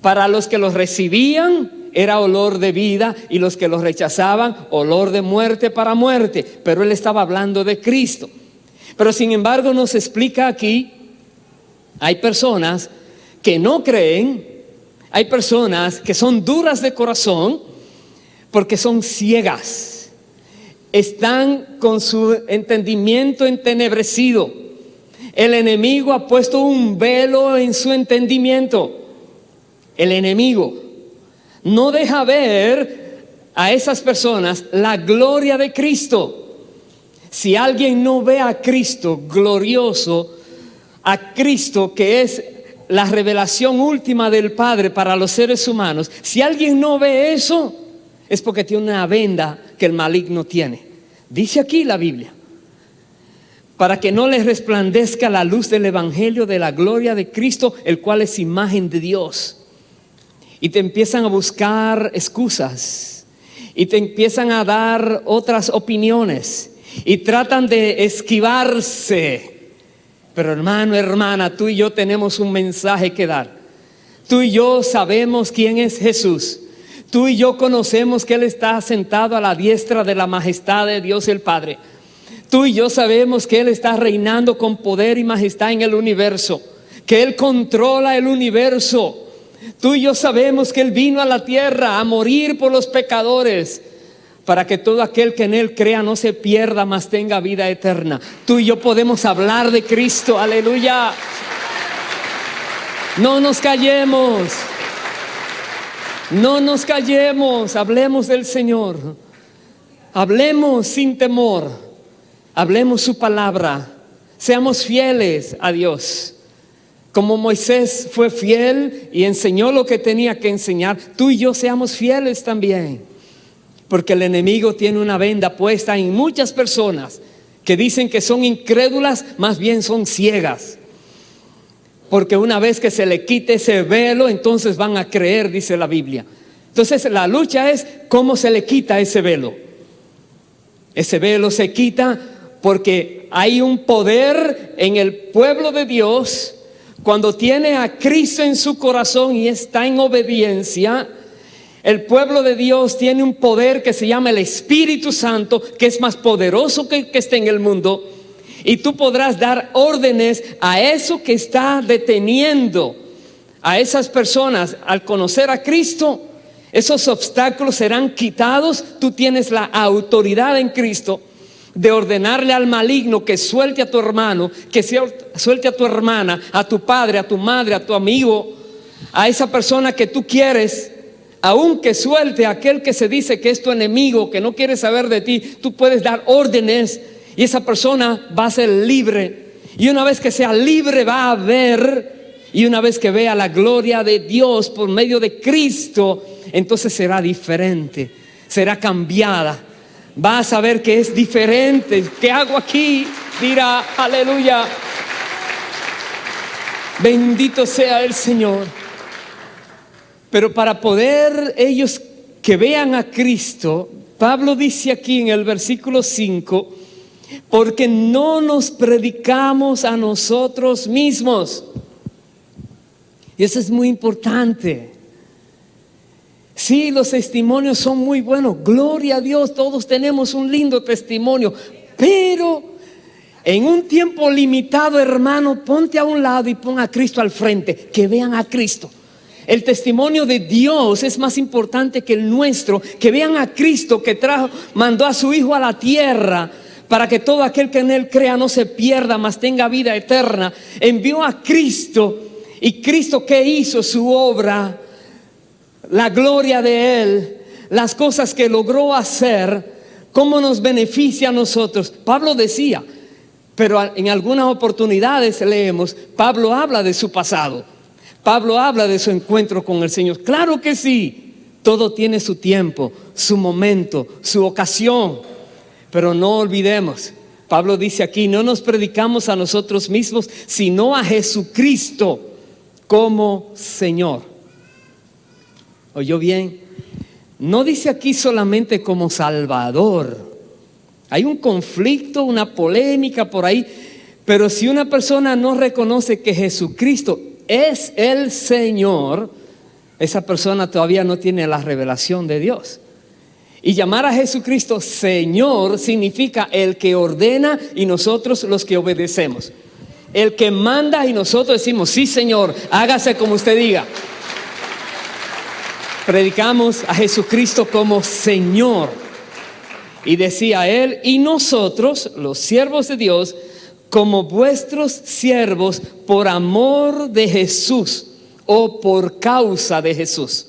Para los que los recibían era olor de vida, y los que los rechazaban, olor de muerte para muerte. Pero él estaba hablando de Cristo. Pero sin embargo nos explica aquí, hay personas que no creen, hay personas que son duras de corazón porque son ciegas. Están con su entendimiento entenebrecido. El enemigo ha puesto un velo en su entendimiento. El enemigo no deja ver a esas personas la gloria de Cristo. Si alguien no ve a Cristo glorioso, a Cristo que es la revelación última del Padre para los seres humanos, si alguien no ve eso, es porque tiene una venda que el maligno tiene. Dice aquí la Biblia: para que no les resplandezca la luz del evangelio de la gloria de Cristo, el cual es imagen de Dios. Y te empiezan a buscar excusas, y te empiezan a dar otras opiniones, y tratan de esquivarse. Pero hermano, hermana, tú y yo tenemos un mensaje que dar. Tú y yo sabemos quién es Jesús. Tú y yo conocemos que Él está sentado a la diestra de la majestad de Dios el Padre. Tú y yo sabemos que Él está reinando con poder y majestad en el universo, que Él controla el universo. Tú y yo sabemos que Él vino a la tierra a morir por los pecadores, para que todo aquel que en Él crea no se pierda, mas tenga vida eterna. Tú y yo podemos hablar de Cristo, aleluya. No nos callemos. No nos callemos, hablemos del Señor. Hablemos sin temor. Hablemos su palabra. Seamos fieles a Dios. Como Moisés fue fiel y enseñó lo que tenía que enseñar, tú y yo seamos fieles también. Porque el enemigo tiene una venda puesta en muchas personas que dicen que son incrédulas, más bien son ciegas. Porque una vez que se le quite ese velo, entonces van a creer, dice la Biblia. Entonces la lucha es cómo se le quita ese velo. Ese velo se quita porque hay un poder en el pueblo de Dios. Cuando tiene a Cristo en su corazón y está en obediencia, el pueblo de Dios tiene un poder que se llama el Espíritu Santo, que es más poderoso que esté en el mundo. Y tú podrás dar órdenes a eso que está deteniendo a esas personas. Al conocer a Cristo, esos obstáculos serán quitados. Tú tienes la autoridad en Cristo de ordenarle al maligno que suelte a tu hermano, que suelte a tu hermana, a tu padre, a tu madre, a tu amigo, a esa persona que tú quieres, aunque suelte a aquel que se dice que es tu enemigo, que no quiere saber de ti, tú puedes dar órdenes y esa persona va a ser libre. Y una vez que sea libre va a ver, y una vez que vea la gloria de Dios por medio de Cristo, entonces será diferente, será cambiada. Va a saber que es diferente. ¿Qué hago aquí? Dirá, aleluya. Bendito sea el Señor. Pero para poder ellos que vean a Cristo, Pablo dice aquí en el versículo 5, porque no nos predicamos a nosotros mismos. Y eso es muy importante. Sí, los testimonios son muy buenos, gloria a Dios, todos tenemos un lindo testimonio, pero en un tiempo limitado, hermano, ponte a un lado y pon a Cristo al frente, que vean a Cristo. El testimonio de Dios es más importante que el nuestro. Que vean a Cristo que mandó a su Hijo a la tierra para que todo aquel que en Él crea no se pierda, mas tenga vida eterna. Envió a Cristo, y Cristo, ¿qué hizo? Su obra, la gloria de Él, las cosas que logró hacer, cómo nos beneficia a nosotros. Pablo decía, pero en algunas oportunidades leemos, Pablo habla de su pasado, Pablo habla de su encuentro con el Señor. Claro que sí, todo tiene su tiempo, su momento, su ocasión, pero no olvidemos, Pablo dice aquí, no nos predicamos a nosotros mismos, sino a Jesucristo como Señor. ¿Oyó bien? No dice aquí solamente como Salvador. Hay un conflicto, una polémica por ahí, pero si una persona no reconoce que Jesucristo es el Señor, esa persona todavía no tiene la revelación de Dios. Y llamar a Jesucristo Señor significa el que ordena y nosotros los que obedecemos. El que manda y nosotros decimos, sí Señor, hágase como usted diga. Predicamos a Jesucristo como Señor. Y decía él, y nosotros, los siervos de Dios, como vuestros siervos por amor de Jesús o por causa de Jesús.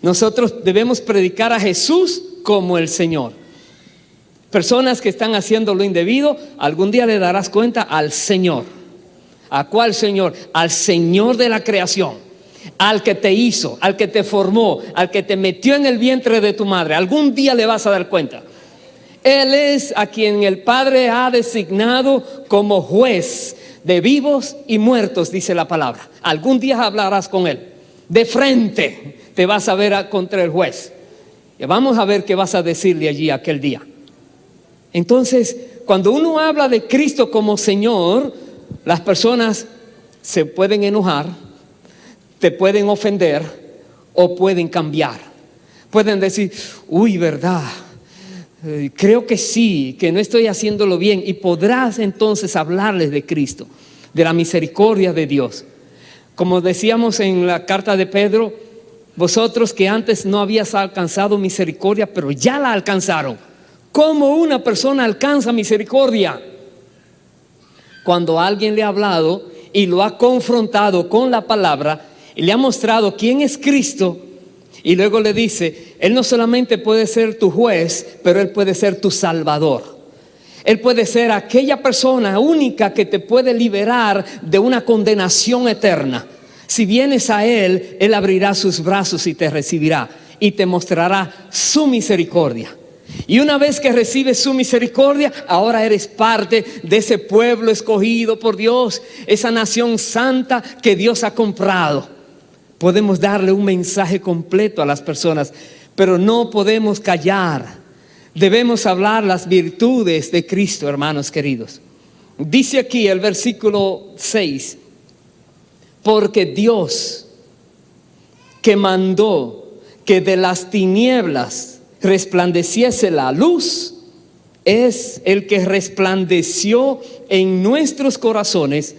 Nosotros debemos predicar a Jesús como el Señor. Personas que están haciendo lo indebido, algún día le darás cuenta al Señor. ¿A cuál Señor? Al Señor de la creación, al que te hizo, al que te formó, al que te metió en el vientre de tu madre. Algún día le vas a dar cuenta. Él es a quien el Padre ha designado como juez de vivos y muertos, dice la palabra. Algún día hablarás con Él. De frente te vas a ver contra el juez. Y vamos a ver qué vas a decirle allí aquel día. Entonces, cuando uno habla de Cristo como Señor, las personas se pueden enojar, te pueden ofender o pueden cambiar. Pueden decir, uy, ¿verdad? Creo que sí, que no estoy haciéndolo bien. Y podrás entonces hablarles de Cristo, de la misericordia de Dios. Como decíamos en la carta de Pedro, vosotros que antes no habías alcanzado misericordia, pero ya la alcanzaron. ¿Cómo una persona alcanza misericordia? Cuando alguien le ha hablado y lo ha confrontado con la palabra y le ha mostrado quién es Cristo, y luego le dice, Él no solamente puede ser tu juez, pero Él puede ser tu salvador. Él puede ser aquella persona única que te puede liberar de una condenación eterna. Si vienes a Él, Él abrirá sus brazos y te recibirá y te mostrará su misericordia. Y una vez que recibes su misericordia, ahora eres parte de ese pueblo escogido por Dios, esa nación santa que Dios ha comprado. Podemos darle un mensaje completo a las personas, pero no podemos callar. Debemos hablar las virtudes de Cristo, hermanos queridos. Dice aquí el versículo 6, porque Dios que mandó que de las tinieblas resplandeciese la luz, es el que resplandeció en nuestros corazones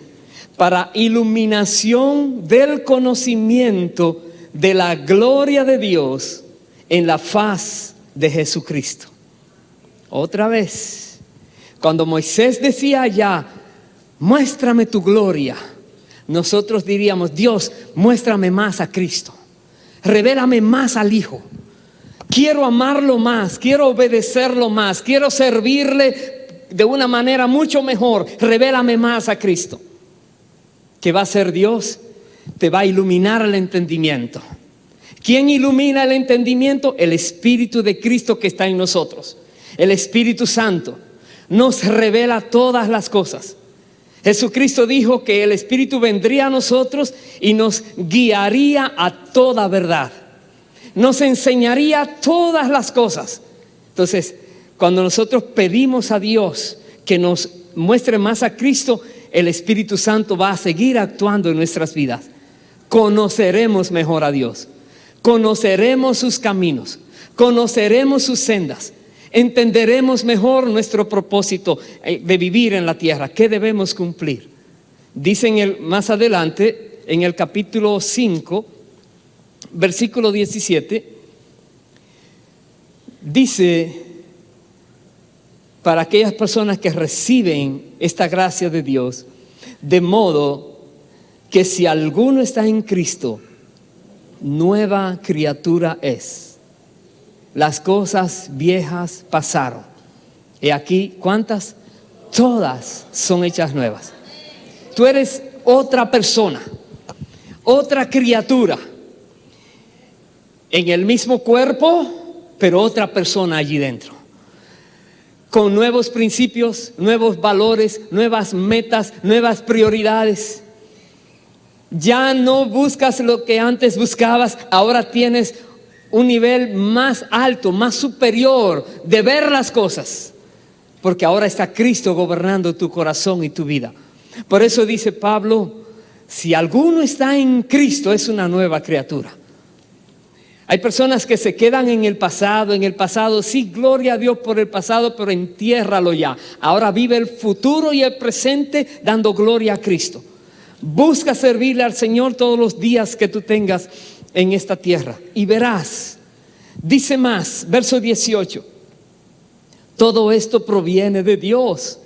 para iluminación del conocimiento de la gloria de Dios en la faz de Jesucristo. Otra vez, cuando Moisés decía allá, muéstrame tu gloria, nosotros diríamos: Dios, muéstrame más a Cristo, revélame más al Hijo. Quiero amarlo más, quiero obedecerlo más, quiero servirle de una manera mucho mejor. Revélame más a Cristo. ¿Qué va a hacer Dios? Te va a iluminar el entendimiento. ¿Quién ilumina el entendimiento? El Espíritu de Cristo que está en nosotros. El Espíritu Santo nos revela todas las cosas. Jesucristo dijo que el Espíritu vendría a nosotros y nos guiaría a toda verdad. Nos enseñaría todas las cosas. Entonces, cuando nosotros pedimos a Dios que nos muestre más a Cristo, el Espíritu Santo va a seguir actuando en nuestras vidas. Conoceremos mejor a Dios, conoceremos sus caminos, conoceremos sus sendas, entenderemos mejor nuestro propósito de vivir en la tierra, qué debemos cumplir. Dicen más adelante, en el capítulo 5, versículo 17, dice: para aquellas personas que reciben esta gracia de Dios, de modo que si alguno está en Cristo, nueva criatura es. Las cosas viejas pasaron. Y aquí, ¿cuántas? Todas son hechas nuevas. Tú eres otra persona, otra criatura, en el mismo cuerpo, pero otra persona allí dentro, con nuevos principios, nuevos valores, nuevas metas, nuevas prioridades. Ya no buscas lo que antes buscabas, ahora tienes un nivel más alto, más superior de ver las cosas, porque ahora está Cristo gobernando tu corazón y tu vida. Por eso dice Pablo: si alguno está en Cristo, es una nueva criatura. Hay personas que se quedan en el pasado, sí, gloria a Dios por el pasado, pero entiérralo ya. Ahora vive el futuro y el presente dando gloria a Cristo. Busca servirle al Señor todos los días que tú tengas en esta tierra y verás. Dice más, verso 18: todo esto proviene de Dios,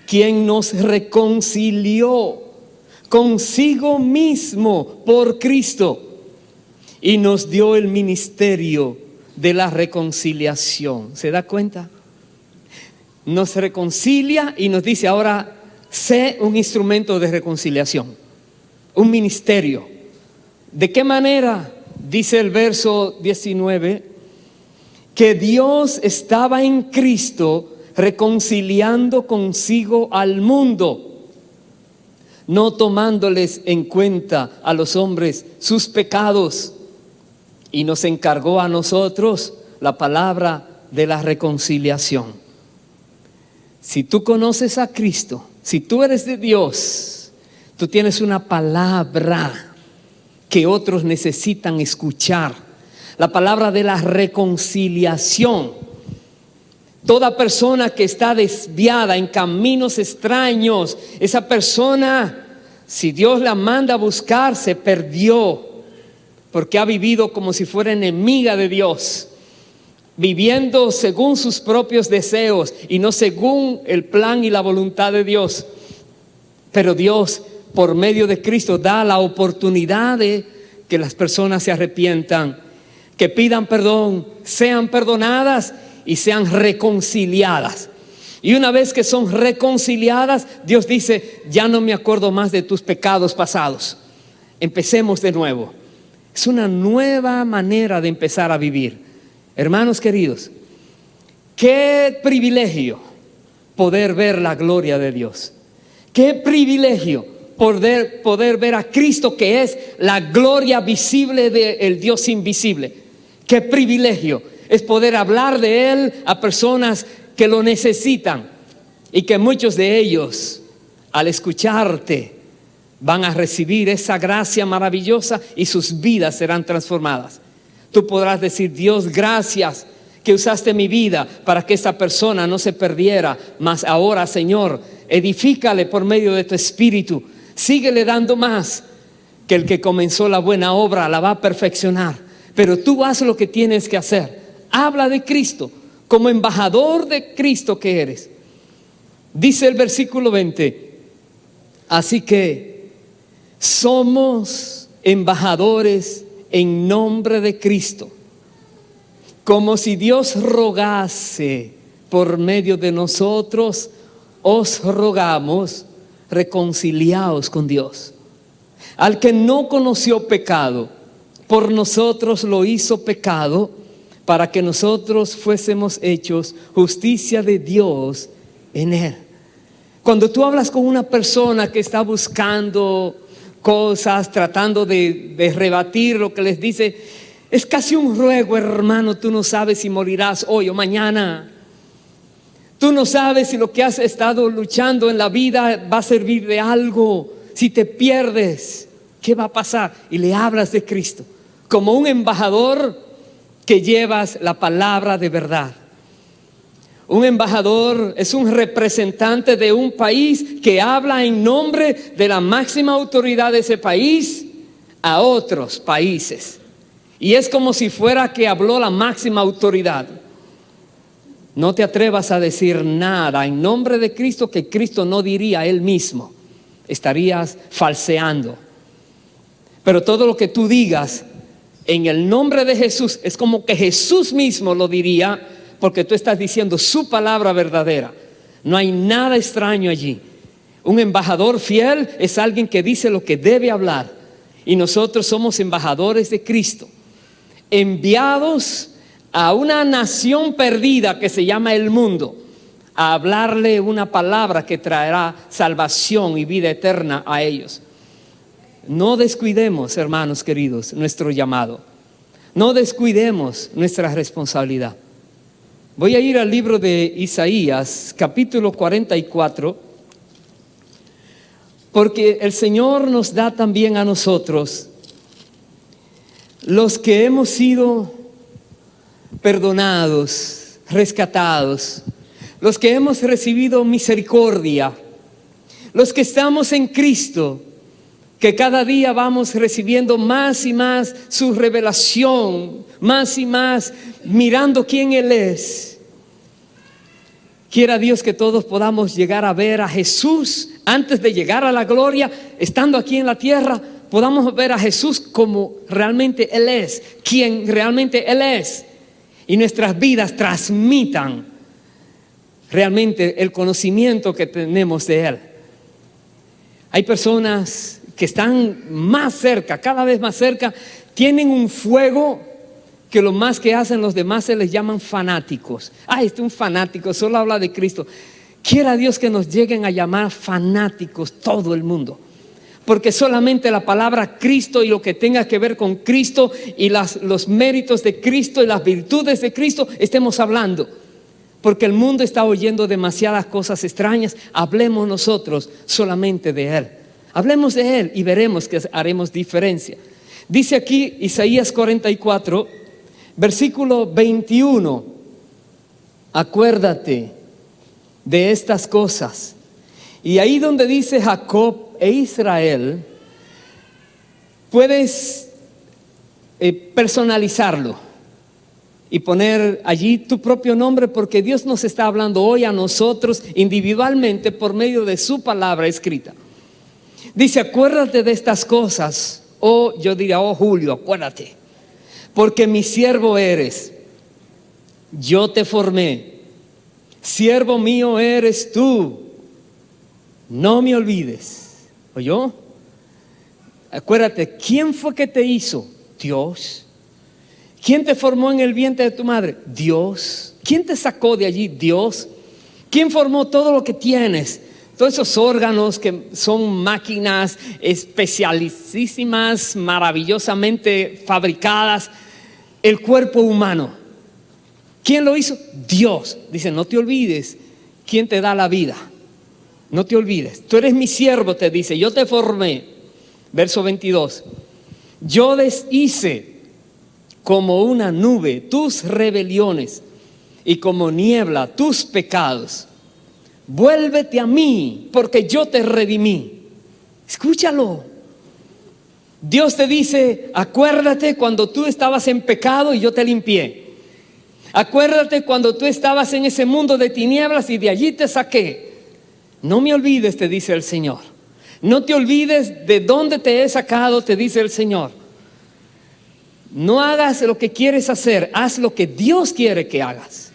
quien nos reconcilió consigo mismo por Cristo y nos dio el ministerio de la reconciliación. ¿Se da cuenta? Nos reconcilia y nos dice: ahora sé un instrumento de reconciliación, un ministerio. ¿De qué manera? Dice el verso 19, que Dios estaba en Cristo reconciliando consigo al mundo, no tomándoles en cuenta a los hombres sus pecados, y nos encargó a nosotros la palabra de la reconciliación. Si tú conoces a Cristo, si tú eres de Dios, tú tienes una palabra que otros necesitan escuchar, la palabra de la reconciliación. Toda persona que está desviada en caminos extraños, esa persona, si Dios la manda a buscar, se perdió, porque ha vivido como si fuera enemiga de Dios, viviendo según sus propios deseos y no según el plan y la voluntad de Dios. Pero Dios, por medio de Cristo, da la oportunidad de que las personas se arrepientan, que pidan perdón, sean perdonadas y sean reconciliadas. Y una vez que son reconciliadas, Dios dice: ya no me acuerdo más de tus pecados pasados, empecemos de nuevo. Es una nueva manera de empezar a vivir. Hermanos queridos, qué privilegio poder ver la gloria de Dios. Qué privilegio poder ver a Cristo, que es la gloria visible del Dios invisible. Qué privilegio es poder hablar de Él a personas que lo necesitan, y que muchos de ellos, al escucharte, van a recibir esa gracia maravillosa y sus vidas serán transformadas. Tú podrás decir: Dios, gracias que usaste mi vida para que esa persona no se perdiera, mas ahora, Señor, edifícale por medio de tu Espíritu. Síguele dando más, que el que comenzó la buena obra la va a perfeccionar. Pero tú haz lo que tienes que hacer. Habla de Cristo como embajador de Cristo que eres. Dice el versículo 20: así que Somos embajadores en nombre de Cristo, como si Dios rogase por medio de nosotros. Os rogamos, reconciliaos con Dios. Al que no conoció pecado, por nosotros lo hizo pecado, para que nosotros fuésemos hechos justicia de Dios en él. Cuando tú hablas con una persona que está buscando cosas, tratando de rebatir lo que les dice, es casi un ruego: hermano, tú no sabes si morirás hoy o mañana. Tú no sabes si lo que has estado luchando en la vida va a servir de algo. Si te pierdes, ¿qué va a pasar? Y le hablas de Cristo como un embajador que llevas la palabra de verdad. Un embajador es un representante de un país que habla en nombre de la máxima autoridad de ese país a otros países. Y es como si fuera que habló la máxima autoridad. No te atrevas a decir nada en nombre de Cristo que Cristo no diría él mismo. Estarías falseando. Pero todo lo que tú digas en el nombre de Jesús es como que Jesús mismo lo diría, porque tú estás diciendo su palabra verdadera. No hay nada extraño allí. Un embajador fiel es alguien que dice lo que debe hablar. Y nosotros somos embajadores de Cristo, enviados a una nación perdida que se llama el mundo, a hablarle una palabra que traerá salvación y vida eterna a ellos. No descuidemos, hermanos queridos, nuestro llamado. No descuidemos nuestra responsabilidad. Voy a ir al libro de Isaías, capítulo 44, porque el Señor nos da también a nosotros, los que hemos sido perdonados, rescatados, los que hemos recibido misericordia, los que estamos en Cristo, que cada día vamos recibiendo más y más su revelación, más y más mirando quién Él es. Quiera Dios que todos podamos llegar a ver a Jesús antes de llegar a la gloria, estando aquí en la tierra. Podamos ver a Jesús como realmente Él es, quien realmente Él es, y nuestras vidas transmitan realmente el conocimiento que tenemos de Él. Hay personas que están más cerca, cada vez más cerca, tienen un fuego que lo más que hacen los demás se les llaman fanáticos. Este es un fanático, solo habla de Cristo. Quiera Dios que nos lleguen a llamar fanáticos todo el mundo, porque solamente la palabra Cristo y lo que tenga que ver con Cristo y los méritos de Cristo y las virtudes de Cristo estemos hablando, porque el mundo está oyendo demasiadas cosas extrañas. Hablemos nosotros solamente de Él. Hablemos de Él y veremos que haremos diferencia. Dice aquí Isaías 44, versículo 21. Acuérdate de estas cosas. Y ahí donde dice Jacob e Israel, puedes personalizarlo y poner allí tu propio nombre, porque Dios nos está hablando hoy a nosotros individualmente por medio de su palabra escrita. Dice: acuérdate de estas cosas, yo diría, Julio, acuérdate, porque mi siervo eres, yo te formé, siervo mío eres tú, no me olvides. ¿Oyó? Acuérdate, ¿quién fue que te hizo? Dios. ¿Quién te formó en el vientre de tu madre? Dios. ¿Quién te sacó de allí? Dios. ¿Quién formó todo lo que tienes? Todos esos órganos que son máquinas especialísimas, maravillosamente fabricadas. El cuerpo humano. ¿Quién lo hizo? Dios. Dice: no te olvides quién te da la vida. No te olvides. Tú eres mi siervo, te dice. Yo te formé. Verso 22. Yo deshice como una nube tus rebeliones y como niebla tus pecados. Vuélvete a mí, porque yo te redimí. Escúchalo. Dios te dice: acuérdate cuando tú estabas en pecado y yo te limpié. Acuérdate cuando tú estabas en ese mundo de tinieblas y de allí te saqué. No me olvides, te dice el Señor. No te olvides de dónde te he sacado, te dice el Señor. No hagas lo que quieres hacer, haz lo que Dios quiere que hagas.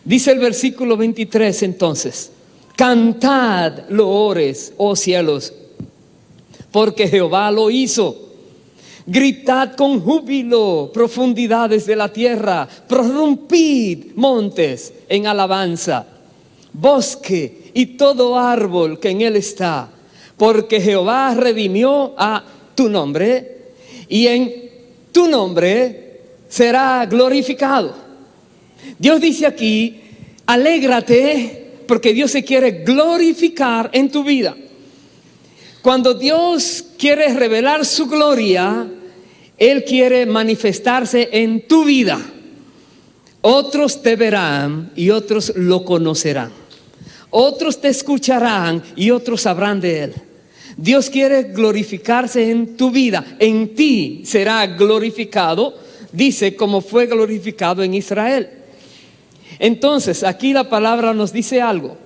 Dice el versículo 23 entonces: cantad loores, oh cielos, porque Jehová lo hizo. Gritad con júbilo, profundidades de la tierra, prorrumpid montes en alabanza, bosque y todo árbol que en él está, porque Jehová redimió a tu nombre y en tu nombre será glorificado. Dios dice aquí: alégrate, porque Dios se quiere glorificar en tu vida. Cuando Dios quiere revelar su gloria, Él quiere manifestarse en tu vida. Otros te verán y otros lo conocerán. Otros te escucharán y otros sabrán de Él. Dios quiere glorificarse en tu vida. En ti será glorificado, dice, como fue glorificado en Israel. Entonces, aquí la palabra nos dice algo.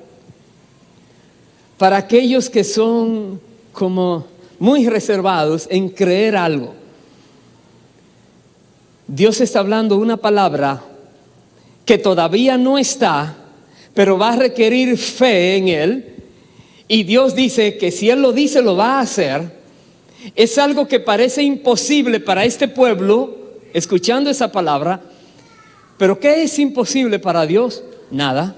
Para aquellos que son como muy reservados en creer algo, Dios está hablando una palabra que todavía no está, pero va a requerir fe en Él. Y Dios dice que si Él lo dice, lo va a hacer. Es algo que parece imposible para este pueblo, escuchando esa palabra. Pero ¿qué es imposible para Dios? Nada.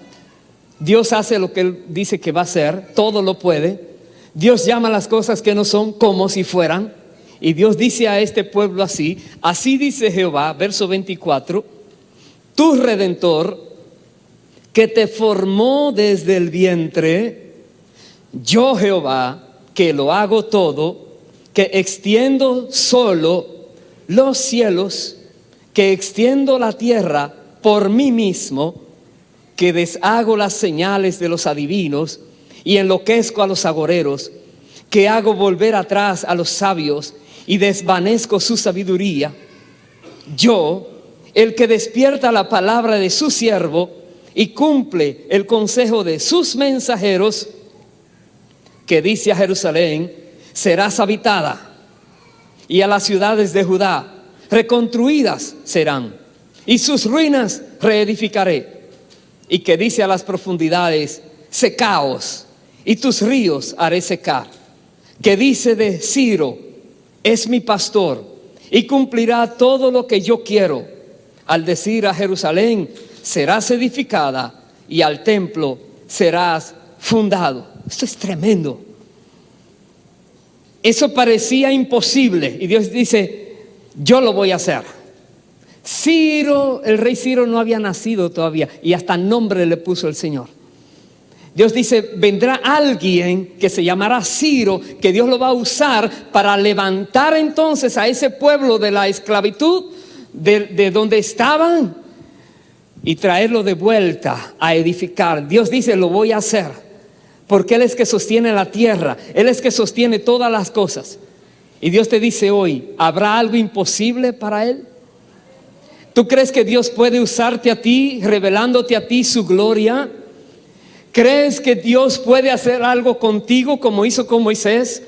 Dios hace lo que Él dice que va a hacer, todo lo puede. Dios llama las cosas que no son como si fueran. Y Dios dice a este pueblo así: así dice Jehová, verso 24, tu Redentor, que te formó desde el vientre, yo Jehová, que lo hago todo, que extiendo solo los cielos, que extiendo la tierra por mí mismo, que deshago las señales de los adivinos y enloquezco a los agoreros, que hago volver atrás a los sabios y desvanezco su sabiduría. Yo, el que despierta la palabra de su siervo y cumple el consejo de sus mensajeros, que dice a Jerusalén: serás habitada, y a las ciudades de Judá reconstruidas serán, y sus ruinas reedificaré. Y que dice a las profundidades: secaos, y tus ríos haré secar. Que dice de Ciro: es mi pastor y cumplirá todo lo que yo quiero. Al decir a Jerusalén: serás edificada, y al templo serás fundado. Esto es tremendo. Eso parecía imposible y Dios dice: yo lo voy a hacer. Ciro, el rey Ciro no había nacido todavía y hasta nombre le puso el Señor. Dios dice: vendrá alguien que se llamará Ciro, que Dios lo va a usar para levantar entonces a ese pueblo de la esclavitud, de donde estaban, y traerlo de vuelta a edificar. Dios dice: lo voy a hacer, porque Él es que sostiene la tierra, Él es que sostiene todas las cosas. Y Dios te dice hoy: ¿habrá algo imposible para Él? ¿Tú crees que Dios puede usarte a ti, revelándote a ti su gloria? ¿Crees que Dios puede hacer algo contigo como hizo con Moisés?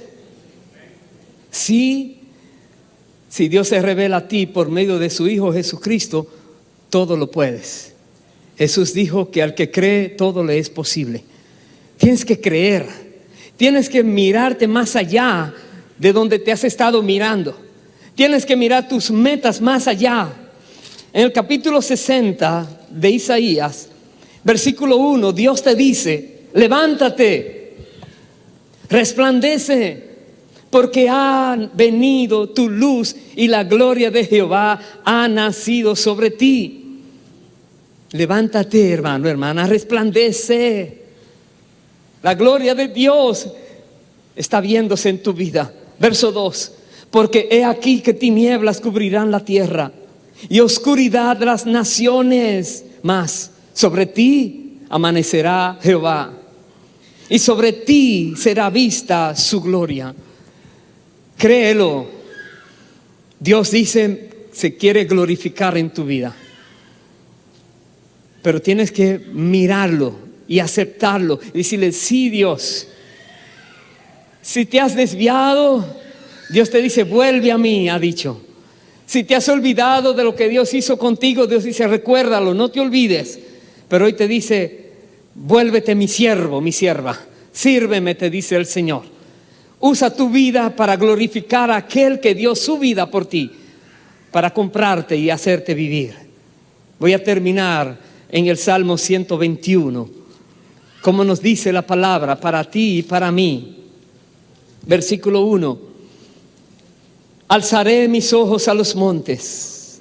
Sí. Si Dios se revela a ti por medio de su Hijo Jesucristo, todo lo puedes. Jesús dijo que al que cree todo le es posible. Tienes que creer, tienes que mirarte más allá de donde te has estado mirando. Tienes que mirar tus metas más allá. En el capítulo 60 de Isaías, versículo 1, Dios te dice: levántate, resplandece, porque ha venido tu luz y la gloria de Jehová ha nacido sobre ti. Levántate, hermano, hermana, resplandece. La gloria de Dios está viéndose en tu vida. Verso 2, porque he aquí que tinieblas cubrirán la tierra y oscuridad las naciones, mas sobre ti amanecerá Jehová y sobre ti será vista su gloria. Créelo. Dios dice: se quiere glorificar en tu vida, pero tienes que mirarlo y aceptarlo y decirle: sí, Dios, Si te has desviado, Dios te dice, vuelve a mí, ha dicho. Si te has olvidado de lo que Dios hizo contigo, Dios dice, recuérdalo, no te olvides. Pero hoy te dice, vuélvete mi siervo, mi sierva. Sírveme, te dice el Señor. Usa tu vida para glorificar a aquel que dio su vida por ti, para comprarte y hacerte vivir. Voy a terminar en el Salmo 121, como nos dice la palabra, para ti y para mí. Versículo 1. Alzaré mis ojos a los montes.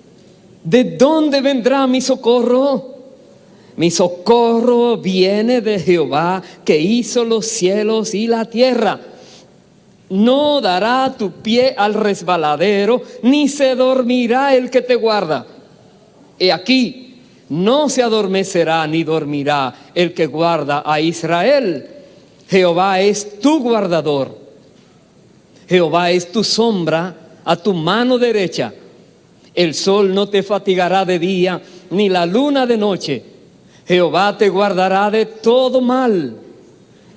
¿De dónde vendrá mi socorro? Mi socorro viene de Jehová, que hizo los cielos y la tierra. No dará tu pie al resbaladero, ni se dormirá el que te guarda. He aquí, no se adormecerá ni dormirá el que guarda a Israel. Jehová es tu guardador. Jehová es tu sombra a tu mano derecha. El sol no te fatigará de día, ni la luna de noche. Jehová te guardará de todo mal.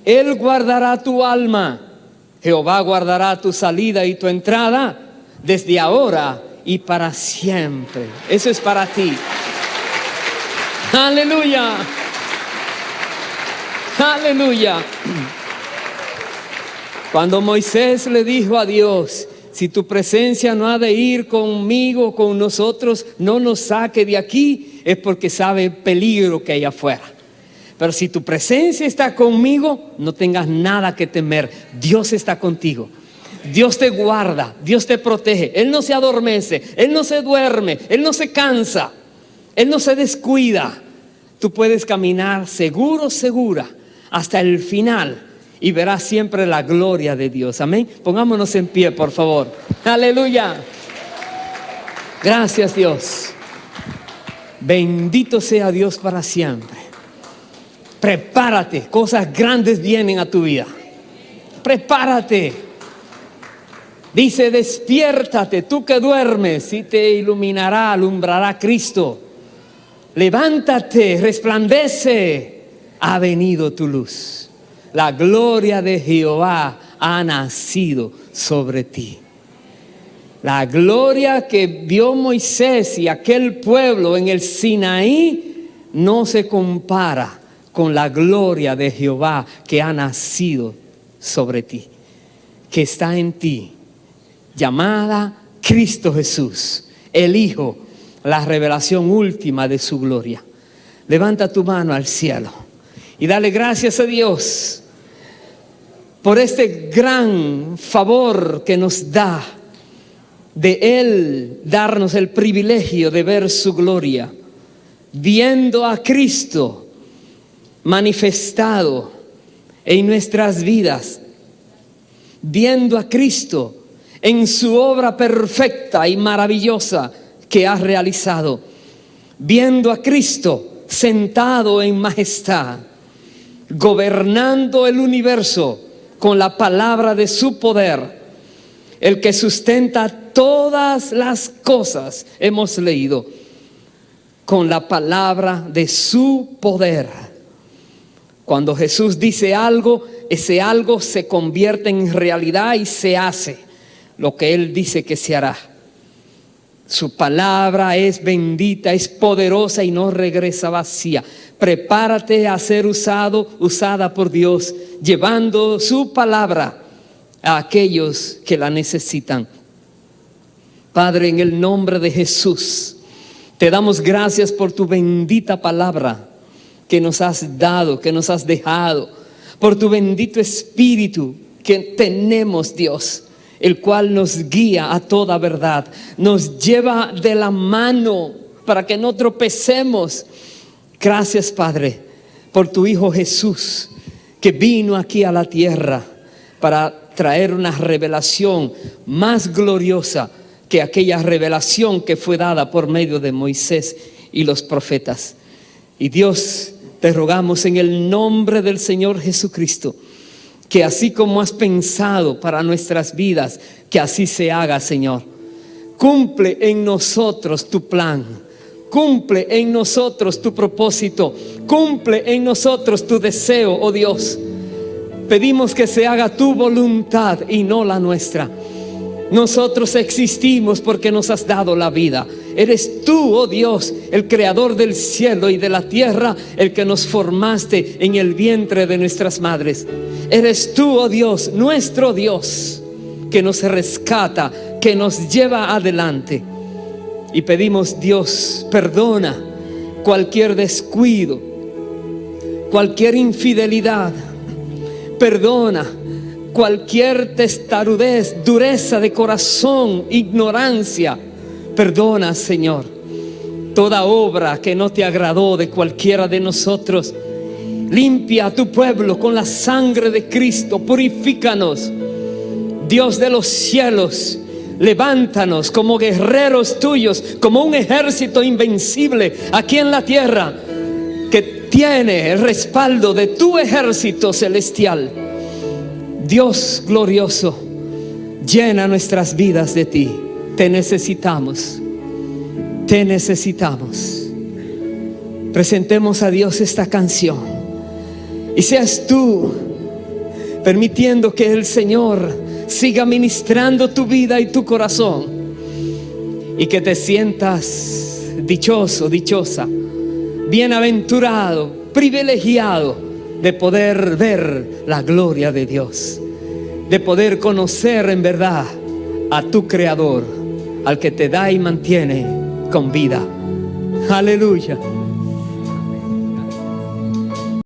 Él guardará tu alma. Jehová guardará tu salida y tu entrada desde ahora y para siempre. Eso es para ti. Aleluya. Aleluya. Cuando Moisés le dijo a Dios, si tu presencia no ha de ir conmigo, con nosotros, no nos saque de aquí, es porque sabe el peligro que hay afuera. Pero si tu presencia está conmigo, no tengas nada que temer. Dios está contigo. Dios te guarda, Dios te protege. Él no se adormece, Él no se duerme, Él no se cansa, Él no se descuida. Tú puedes caminar seguro, segura, hasta el final y verás siempre la gloria de Dios. Amén. Pongámonos en pie, por favor. Aleluya. Gracias, Dios. Bendito sea Dios para siempre. Prepárate, cosas grandes vienen a tu vida. Prepárate. Dice, despiértate, tú que duermes, y te iluminará, alumbrará Cristo. Levántate, resplandece, ha venido tu luz. La gloria de Jehová ha nacido sobre ti. La gloria que vio Moisés y aquel pueblo en el Sinaí no se compara con la gloria de Jehová que ha nacido sobre ti, que está en ti, llamada Cristo Jesús, el Hijo, la revelación última de su gloria. Levanta tu mano al cielo y dale gracias a Dios por este gran favor que nos da de Él darnos el privilegio de ver su gloria, viendo a Cristo manifestado en nuestras vidas, viendo a Cristo en su obra perfecta y maravillosa que ha realizado, viendo a Cristo sentado en majestad, gobernando el universo con la palabra de su poder, el que sustenta todas las cosas, hemos leído, con la palabra de su poder. Cuando Jesús dice algo, ese algo se convierte en realidad y se hace lo que Él dice que se hará. Su palabra es bendita, es poderosa y no regresa vacía. Prepárate a ser usada por Dios, llevando su palabra a aquellos que la necesitan. Padre, en el nombre de Jesús, te damos gracias por tu bendita palabra que nos has dado, que nos has dejado, por tu bendito Espíritu que tenemos, Dios, el cual nos guía a toda verdad, nos lleva de la mano para que no tropecemos. Gracias, Padre, por tu Hijo Jesús, que vino aquí a la tierra para traer una revelación más gloriosa que aquella revelación que fue dada por medio de Moisés y los profetas. Y Dios, te rogamos en el nombre del Señor Jesucristo, que así como has pensado para nuestras vidas, que así se haga, Señor. Cumple en nosotros tu plan, cumple en nosotros tu propósito, cumple en nosotros tu deseo, oh Dios. Pedimos que se haga tu voluntad y no la nuestra. Nosotros existimos porque nos has dado la vida. Eres tú, oh Dios, el creador del cielo y de la tierra, el que nos formaste en el vientre de nuestras madres. Eres tú, oh Dios, nuestro Dios, que nos rescata, que nos lleva adelante. Y pedimos, Dios, perdona cualquier descuido, cualquier infidelidad. Perdona cualquier testarudez, dureza de corazón, ignorancia. Perdona, Señor, toda obra que no te agradó de cualquiera de nosotros. Limpia a tu pueblo con la sangre de Cristo. Purifícanos, Dios de los cielos. Levántanos como guerreros tuyos, como un ejército invencible aquí en la tierra, que tiene el respaldo de tu ejército celestial. Dios glorioso, llena nuestras vidas de ti. Te necesitamos, te necesitamos. Presentemos a Dios esta canción y seas tú permitiendo que el Señor siga ministrando tu vida y tu corazón, y que te sientas dichoso, dichosa, bienaventurado, privilegiado de poder ver la gloria de Dios, de poder conocer en verdad a tu Creador, al que te da y mantiene con vida. Aleluya.